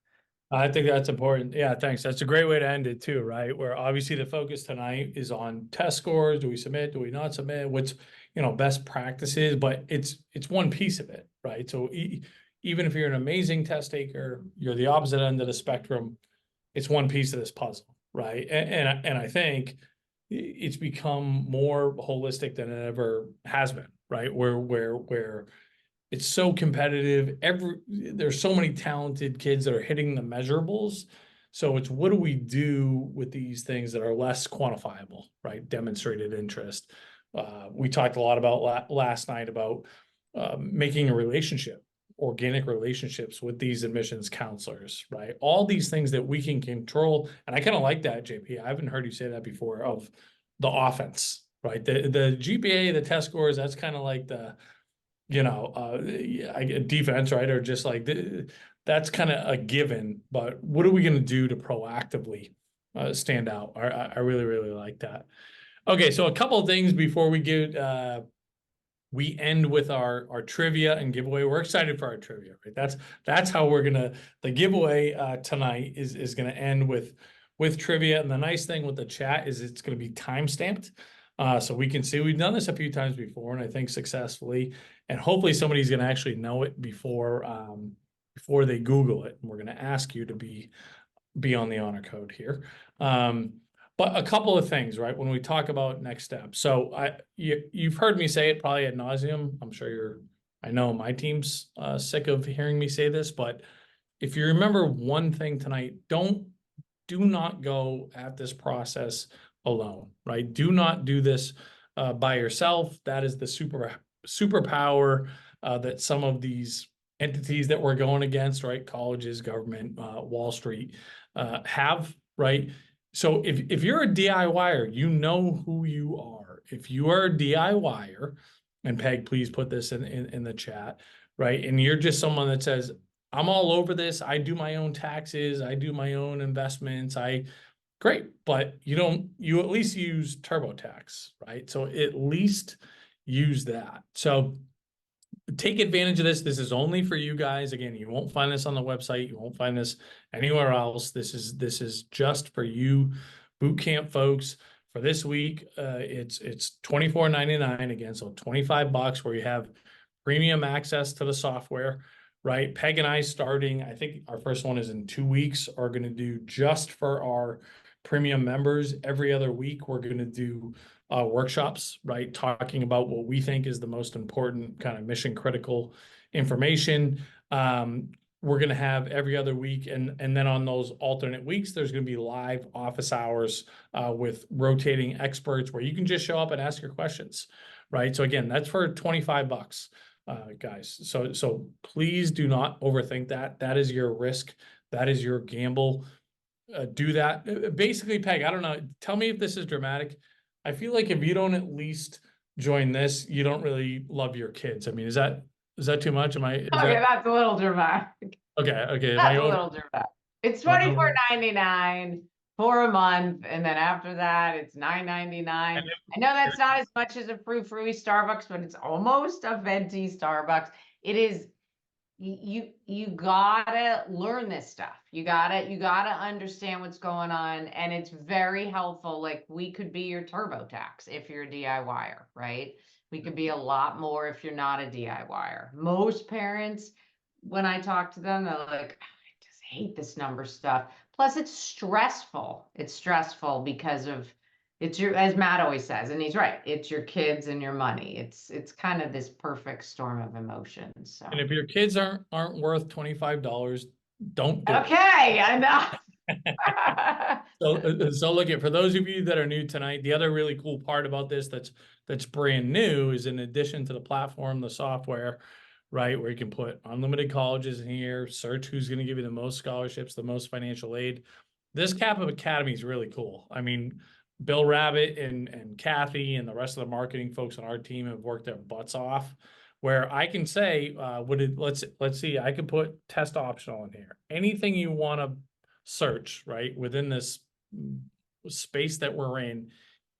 I think that's important. Yeah, thanks. That's a great way to end it too, right? Where obviously the focus tonight is on test scores. Do we submit? Do we not submit? What's, you know, best practices? But it's one piece of it, right? So even if you're an amazing test taker, you're the opposite end of the spectrum. It's one piece of this puzzle, right? And I think it's become more holistic than it ever has been, right? Where it's so competitive. There's so many talented kids that are hitting the measurables. So it's, what do we do with these things that are less quantifiable, right? Demonstrated interest. We talked a lot about last night about making a relationship, organic relationships with these admissions counselors, right? All these things that we can control. And I kind of like that, JP. I haven't heard you say that before, of the offense, right? The GPA, the test scores, that's kind of like the, defense, right? Or just like that's kind of a given. But what are we going to do to proactively stand out? I really, really like that. Okay, so a couple of things before we end with our trivia and giveaway. We're excited for our trivia, right? That's how the giveaway tonight is gonna end with trivia. And the nice thing with the chat is it's gonna be time stamped. So we can see we've done this a few times before, and I think successfully. And hopefully somebody's gonna actually know it before they Google it. And we're gonna ask you to be on the honor code here. But a couple of things, right? When we talk about next steps. So you've heard me say it probably ad nauseum. I'm sure I know my team's sick of hearing me say this, but if you remember one thing tonight, do not go at this process alone, right? Do not do this by yourself. That is the superpower that some of these entities that we're going against, right? Colleges, government, Wall Street, have, right? So if you're a DIYer, you know who you are. If you are a DIYer, and Peg, please put this in the chat, right? And you're just someone that says, I'm all over this. I do my own taxes. I do my own investments. Great, but you at least use TurboTax, right? So at least use that. So take advantage of this. This is only for you guys. Again, you won't find this on the website. You won't find this anywhere else. This is just for you Bootcamp folks. For this week, it's $24.99 again, so $25 where you have premium access to the software, right? Peg and I starting, I think our first one is in 2 weeks, are going to do just for our premium members. Every other week, we're going to do workshops, right? Talking about what we think is the most important kind of mission critical information. We're going to have every other week. And then on those alternate weeks, there's going to be live office hours with rotating experts where you can just show up and ask your questions, right? So again, that's for $25, guys. So please do not overthink that. That is your risk. That is your gamble. Do that. Basically, Peg, I don't know. Tell me if this is dramatic. I feel like if you don't at least join this, you don't really love your kids. I mean, is that too much? Okay, that's a little dramatic. Okay. That's a little dramatic. It's $24.99 for a month, and then after that, it's $9.99. I know that's not as much as a frou-frou Starbucks, but it's almost a venti Starbucks. It is. You gotta learn this stuff. You gotta understand what's going on, and it's very helpful. Like, we could be your TurboTax if you're a DIYer, right? We could be a lot more if you're not a DIYer. Most parents, when I talk to them, they're like, I just hate this number stuff. Plus, it's stressful. It's stressful because of it's your, as Matt always says, and he's right, it's your kids and your money. It's kind of this perfect storm of emotions. So. And if your kids aren't worth $25, don't do it. Okay, I know. So look at, for those of you that are new tonight, the other really cool part about this that's brand new is, in addition to the platform, the software, right, where you can put unlimited colleges in here, search who's going to give you the most scholarships, the most financial aid. This Kappa Academy is really cool. I mean, Bill Rabbit and Kathy and the rest of the marketing folks on our team have worked their butts off, where I can say, let's see, I can put test optional in here. Anything you want to search, right, within this space that we're in,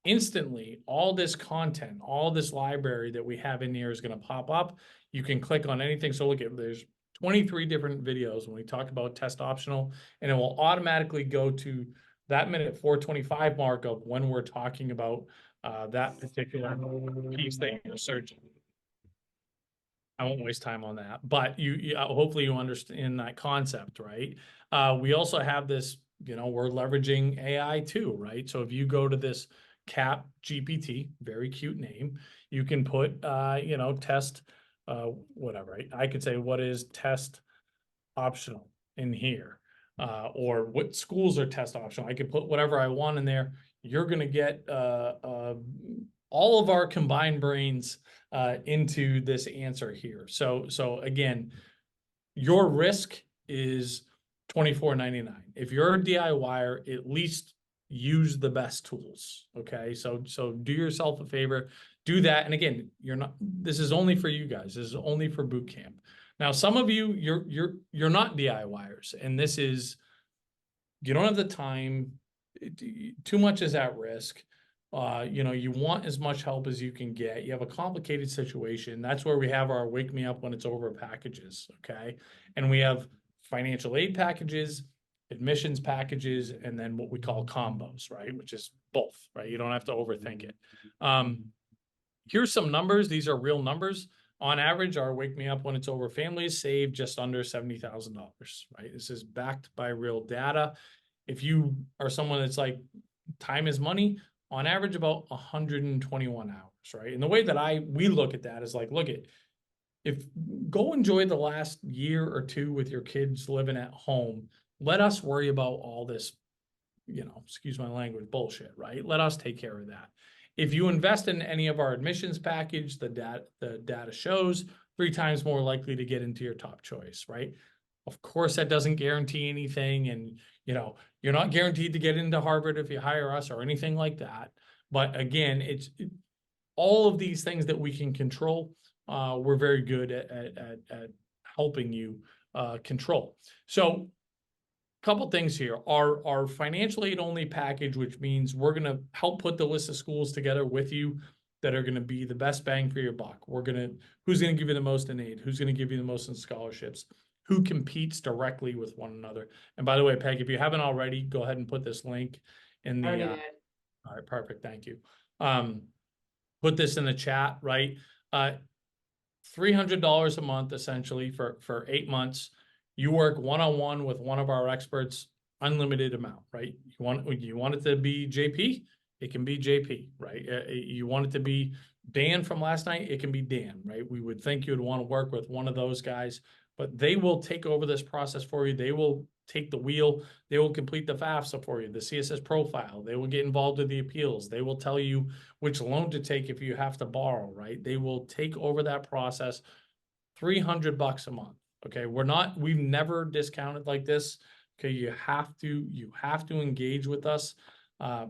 instantly, all this content, all this library that we have in here is going to pop up. You can click on anything. So look at, there's 23 different videos when we talk about test optional, and it will automatically go to that minute 4:25 mark of when we're talking about that particular piece that you're searching. I won't waste time on that, but you hopefully you understand that concept, right? We also have this, we're leveraging AI too, right? So if you go to this Cap GPT, very cute name, you can put, test, whatever, right? I could say, what is test optional in here? Or what schools are test optional? I could put whatever I want in there. You're going to get all of our combined brains into this answer here. So again, your risk is $24.99. If you're a DIYer, at least use the best tools. Okay, so do yourself a favor, do that. And again, this is only for you guys. This is only for boot camp. Now, some of you, you're not DIYers, and this is, you don't have the time. Too much is at risk. You want as much help as you can get. You have a complicated situation. That's where we have our wake me up when it's over packages. Okay. And we have financial aid packages, admissions packages, and then what we call combos, right? Which is both, right? You don't have to overthink it. Here's some numbers. These are real numbers. On average, our wake me up when it's over families save just under $70,000, right? This is backed by real data. If you are someone that's like, time is money, on average about 121 hours, right? And the way that we look at that is like, go enjoy the last year or two with your kids living at home. Let us worry about all this, excuse my language, bullshit, right? Let us take care of that. If you invest in any of our admissions package, the data shows 3 times more likely to get into your top choice, right? Of course, that doesn't guarantee anything. And, you're not guaranteed to get into Harvard if you hire us or anything like that. But again, all of these things that we can control, we're very good at helping you control. So couple things here. Our financial aid only package, which means we're going to help put the list of schools together with you that are going to be the best bang for your buck. Who's going to give you the most in aid? Who's going to give you the most in scholarships? Who competes directly with one another? And by the way, Peg, if you haven't already, go ahead and put this link in the, all right, perfect. Thank you. Put this in the chat, right? $300 a month, essentially for 8 months. You work one-on-one with one of our experts, unlimited amount, right? You want it to be JP, it can be JP, right? You want it to be Dan from last night, it can be Dan, right? We would think you would want to work with one of those guys, but they will take over this process for you. They will take the wheel. They will complete the FAFSA for you, the CSS profile. They will get involved with the appeals. They will tell you which loan to take if you have to borrow, right? They will take over that process. $300 a month. Okay, we've never discounted like this. Okay, you have to engage with us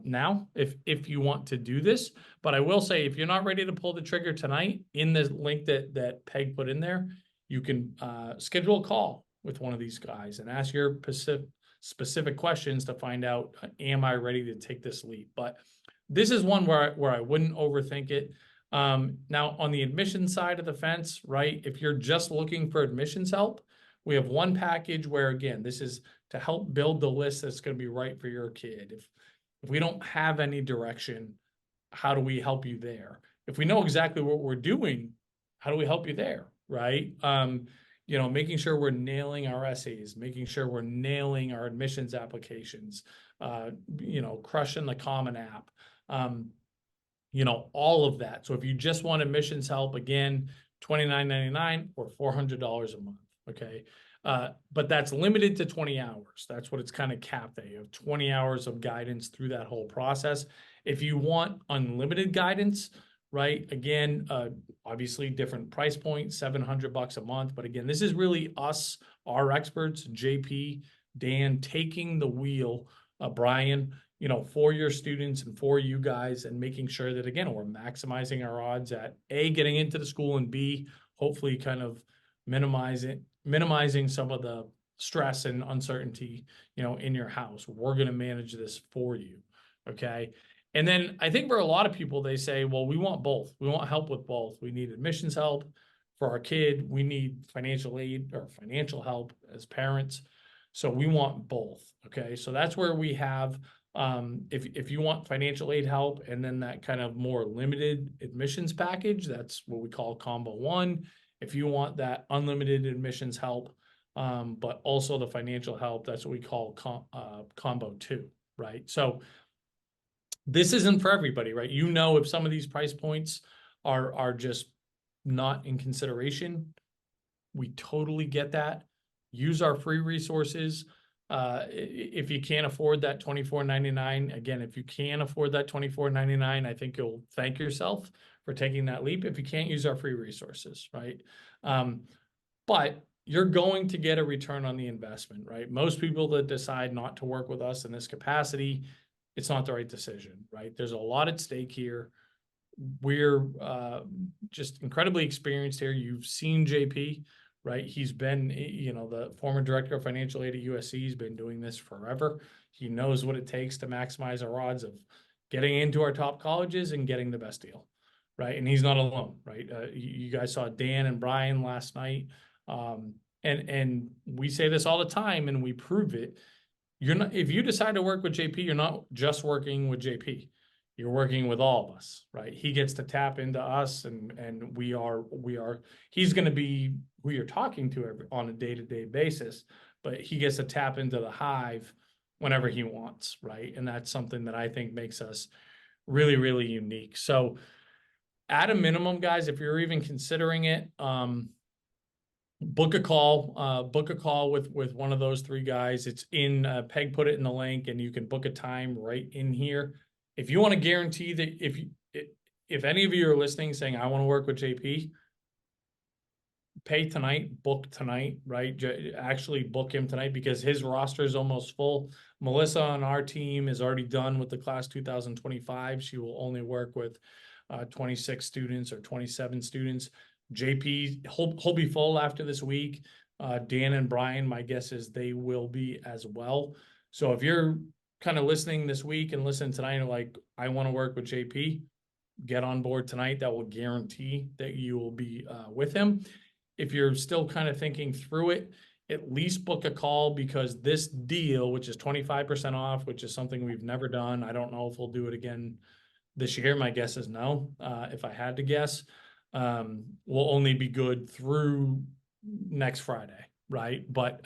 now if you want to do this. But I will say, if you're not ready to pull the trigger tonight, in the link that Peg put in there, you can schedule a call with one of these guys and ask your specific questions to find out, am I ready to take this leap? But this is one where I wouldn't overthink it. Now on the admission side of the fence, right? If you're just looking for admissions help, we have one package where, again, this is to help build the list that's going to be right for your kid. If we don't have any direction, how do we help you there? If we know exactly what we're doing, how do we help you there? Right? Making sure we're nailing our essays, making sure we're nailing our admissions applications, crushing the Common App. All of that. So if you just want admissions help, again, $29.99 or $400 a month. Okay. But that's limited to 20 hours. That's what it's kind of capped at. You have 20 hours of guidance through that whole process. If you want unlimited guidance, right? Again, obviously different price point, $700 a month. But again, this is really us, our experts, JP, Dan, taking the wheel, Brian, for your students and for you guys, and making sure that, again, we're maximizing our odds at A, getting into the school, and B, hopefully kind of minimizing some of the stress and uncertainty, in your house. We're going to manage this for you. Okay. And then I think for a lot of people, they say, well, we want both. We want help with both. We need admissions help for our kid. We need financial aid or financial help as parents. So we want both. Okay. So that's where we have, if you want financial aid help and then that kind of more limited admissions package, that's what we call combo 1. If you want that unlimited admissions help, but also the financial help, that's what we call combo 2, right? So this isn't for everybody, right? If some of these price points are just not in consideration, we totally get that. Use our free resources. If you can't afford that $24.99, again, if you can afford that $24.99, I think you'll thank yourself for taking that leap. If you can't, use our free resources, right? But you're going to get a return on the investment, right? Most people that decide not to work with us in this capacity, it's not the right decision, right? There's a lot at stake here. We're just incredibly experienced here. You've seen JP, right? He's been, you know, the former director of financial aid at USC. He's been doing this forever. He knows what it takes to maximize our odds of getting into our top colleges and getting the best deal, right? And he's not alone, right? You guys saw Dan and Brian last night. And we say this all the time and we prove it. You're not, if you decide to work with JP, you're not just working with JP. You're working with all of us, right? He gets to tap into us and we are, he's going to be who you're talking to on a day-to-day basis, but he gets to tap into the hive whenever he wants, right? And that's something that I think makes us really, really unique. So at a minimum, guys, if you're even considering it, book a call with one of those three guys. It's in Peg put it in the link, and you can book a time right in here. If you want to guarantee that if any of you are listening saying I want to work with JP, pay tonight, book tonight, right? Actually book him tonight because his roster is almost full. Melissa on our team is already done with the class 2025. She will only work with 26 students or 27 students. JP, he'll be full after this week. Dan and Brian, my guess is they will be as well. So if you're kind of listening this week and listening tonight and like, I want to work with JP, get on board tonight. That will guarantee that you will be with him. If you're still kind of thinking through it, at least book a call because this deal, which is 25% off, which is something we've never done. I don't know if we'll do it again this year. My guess is no, if I had to guess. Will only be good through next Friday, right? But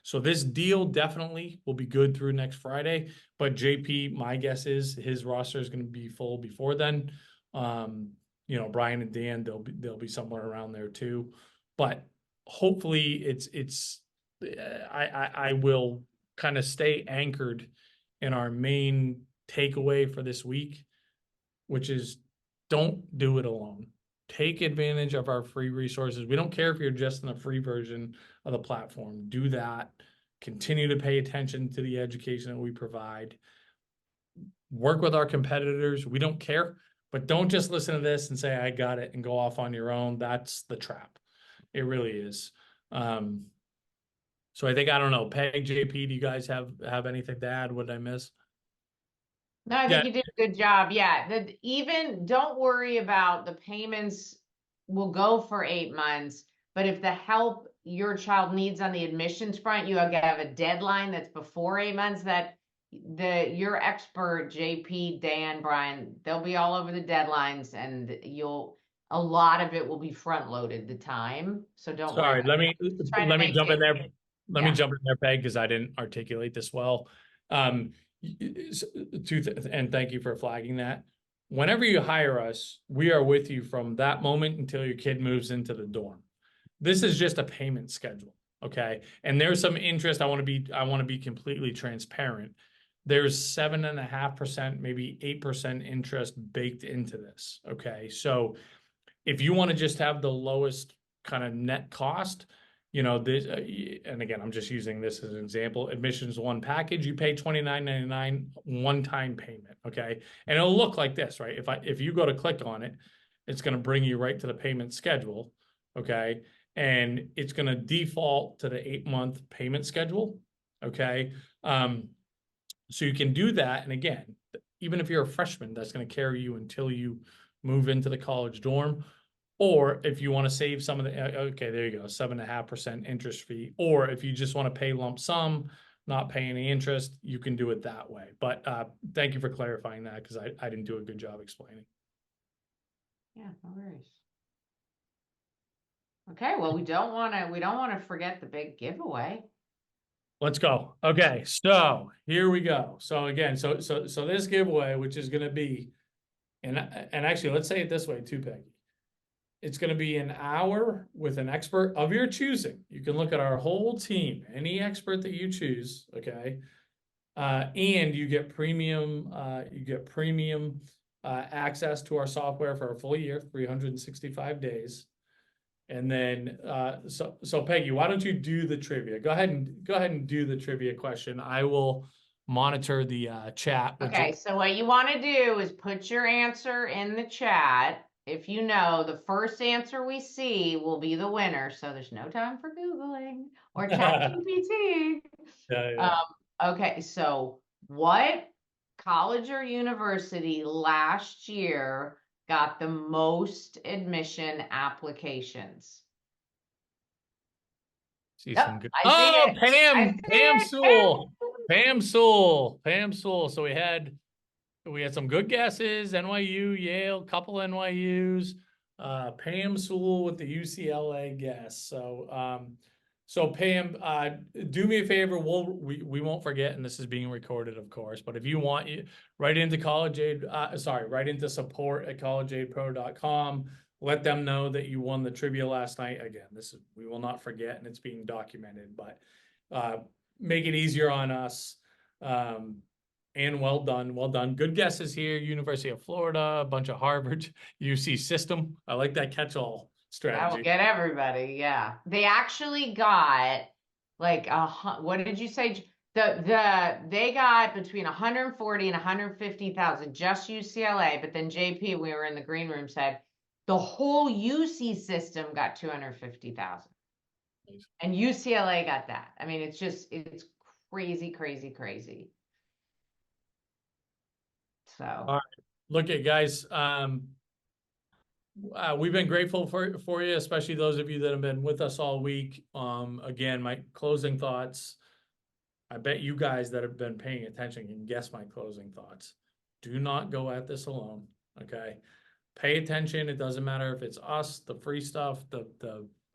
so this deal definitely will be good through next Friday. But JP, my guess is his roster is going to be full before then. You know, Brian and Dan, they'll be somewhere around there too. But hopefully, I will kind of stay anchored in our main takeaway for this week, which is don't do it alone. Take advantage of our free resources. We don't care if you're just in the free version of the platform. Do that. Continue to pay attention to the education that we provide. Work with our competitors. We don't care, but don't just listen to this and say, I got it and go off on your own. That's the trap. It really is. So I think, I don't know, Peg, JP, do you guys have anything to add? What did I miss? No, I think you did a good job. Yeah. Even don't worry about the payments will go for 8 months, but if the help your child needs on the admissions front, you have a deadline that's before 8 months that your expert, JP, Dan, Brian, they'll be all over the deadlines and a lot of it will be front loaded the time. So don't worry. Sorry, let me jump in there. Let me jump in there, Peg, because I didn't articulate this well. And thank you for flagging that. Whenever you hire us, we are with you from that moment until your kid moves into the dorm. This is just a payment schedule, okay? And there's some interest. I want to be completely transparent. There's 7.5%, maybe 8% interest baked into this, okay? So if you want to just have the lowest kind of net cost, you know, this, and again, I'm just using this as an example, admissions one package, you pay $29.99 one-time payment, okay? And it'll look like this, right? If you go to click on it, it's going to bring you right to the payment schedule, okay? And it's going to default to the 8-month payment schedule, okay? So you can do that. And again, even if you're a freshman, that's going to carry you until you move into the college dorm. Or if you want to save some of the, okay, there you go, 7.5% interest fee. Or if you just want to pay lump sum, not pay any interest, you can do it that way. But thank you for clarifying that because I didn't do a good job explaining. Yeah, no worries. Okay, well, we don't want to forget the big giveaway. Let's go. Okay, so here we go. So again, so this giveaway, which is going to be, and actually, let's say it this way too, Peggy. It's going to be an hour with an expert of your choosing. You can look at our whole team, any expert that you choose, okay? And you get premium access to our software for a full year, 365 days. And then, so Peggy, why don't you do the trivia? Go ahead and do the trivia question. I will monitor the chat. Okay, so what you want to do is put your answer in the chat. If you know the first answer we see will be the winner, so there's no time for Googling or ChatGPT. Yeah. Okay, so what college or university last year got the most admission applications? See Yep, some good. I see Oh, it. I see Pam it. Sewell. Pam Sewell. So we had some good guesses. NYU, Yale, couple NYUs. Pam Sewell with the UCLA guess. So Pam, do me a favor. We won't forget, and this is being recorded, of course. But if you want, write into write into support@collegeaidpro.com. Let them know that you won the trivia last night. Again, we will not forget, and it's being documented. But make it easier on us. And well done. Good guesses here. University of Florida, a bunch of Harvard, UC system. I like that catch-all That will strategy. get everybody. Yeah, they actually got like what did you say? They got between 140 and 150,000 just UCLA. But then JP, we were in the green room, said the whole UC system got 250,000, and UCLA got that. I mean, it's crazy. So. All right. Look at guys. We've been grateful for you, especially those of you that have been with us all week. Again, my closing thoughts. I bet you guys that have been paying attention can guess my closing thoughts. Do not go at this alone. Okay. Pay attention. It doesn't matter if it's us, the free stuff,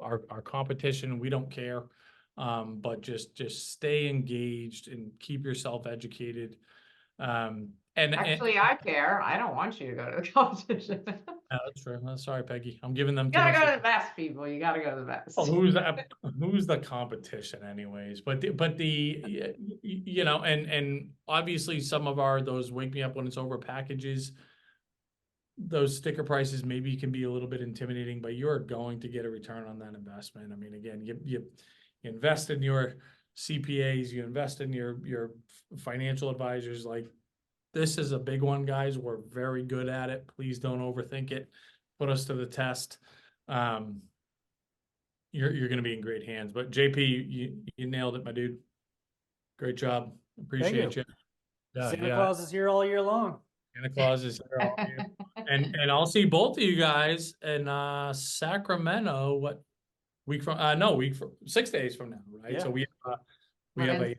our competition. We don't care. But just stay engaged and keep yourself educated. Actually, I care. I don't want you to go to the competition. That's true. Sorry, Peggy. I'm giving them You too gotta much. go to the best, people. You gotta go to the best. Well, who's the competition anyways? But you know, and obviously some of those wake me up when it's over packages, those sticker prices maybe can be a little bit intimidating, but you're going to get a return on that investment. I mean, again, you invest in your CPAs, you invest in your financial advisors. Like, this is a big one, guys. We're very good at it. Please don't overthink it. Put us to the test. You're going to be in great hands. But JP, you nailed it, my dude. Great job. Appreciate you. Santa Claus is here all year long. Santa Claus is here all year. And I'll see both of you guys in Sacramento. What week from? No, 6 days from now, right? Yeah. So we have a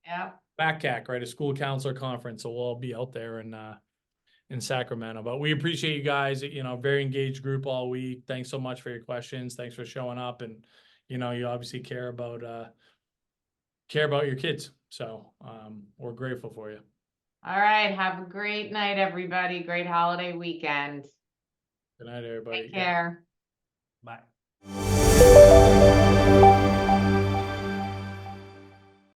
yeah. BACCAC, right? A school counselor conference. So we'll all be out there in Sacramento. But we appreciate you guys. You know, very engaged group all week. Thanks so much for your questions. Thanks for showing up, and you know, you obviously care about your kids. So we're grateful for you. All right. Have a great night, everybody. Great holiday weekend. Good night, everybody. Take care. Bye.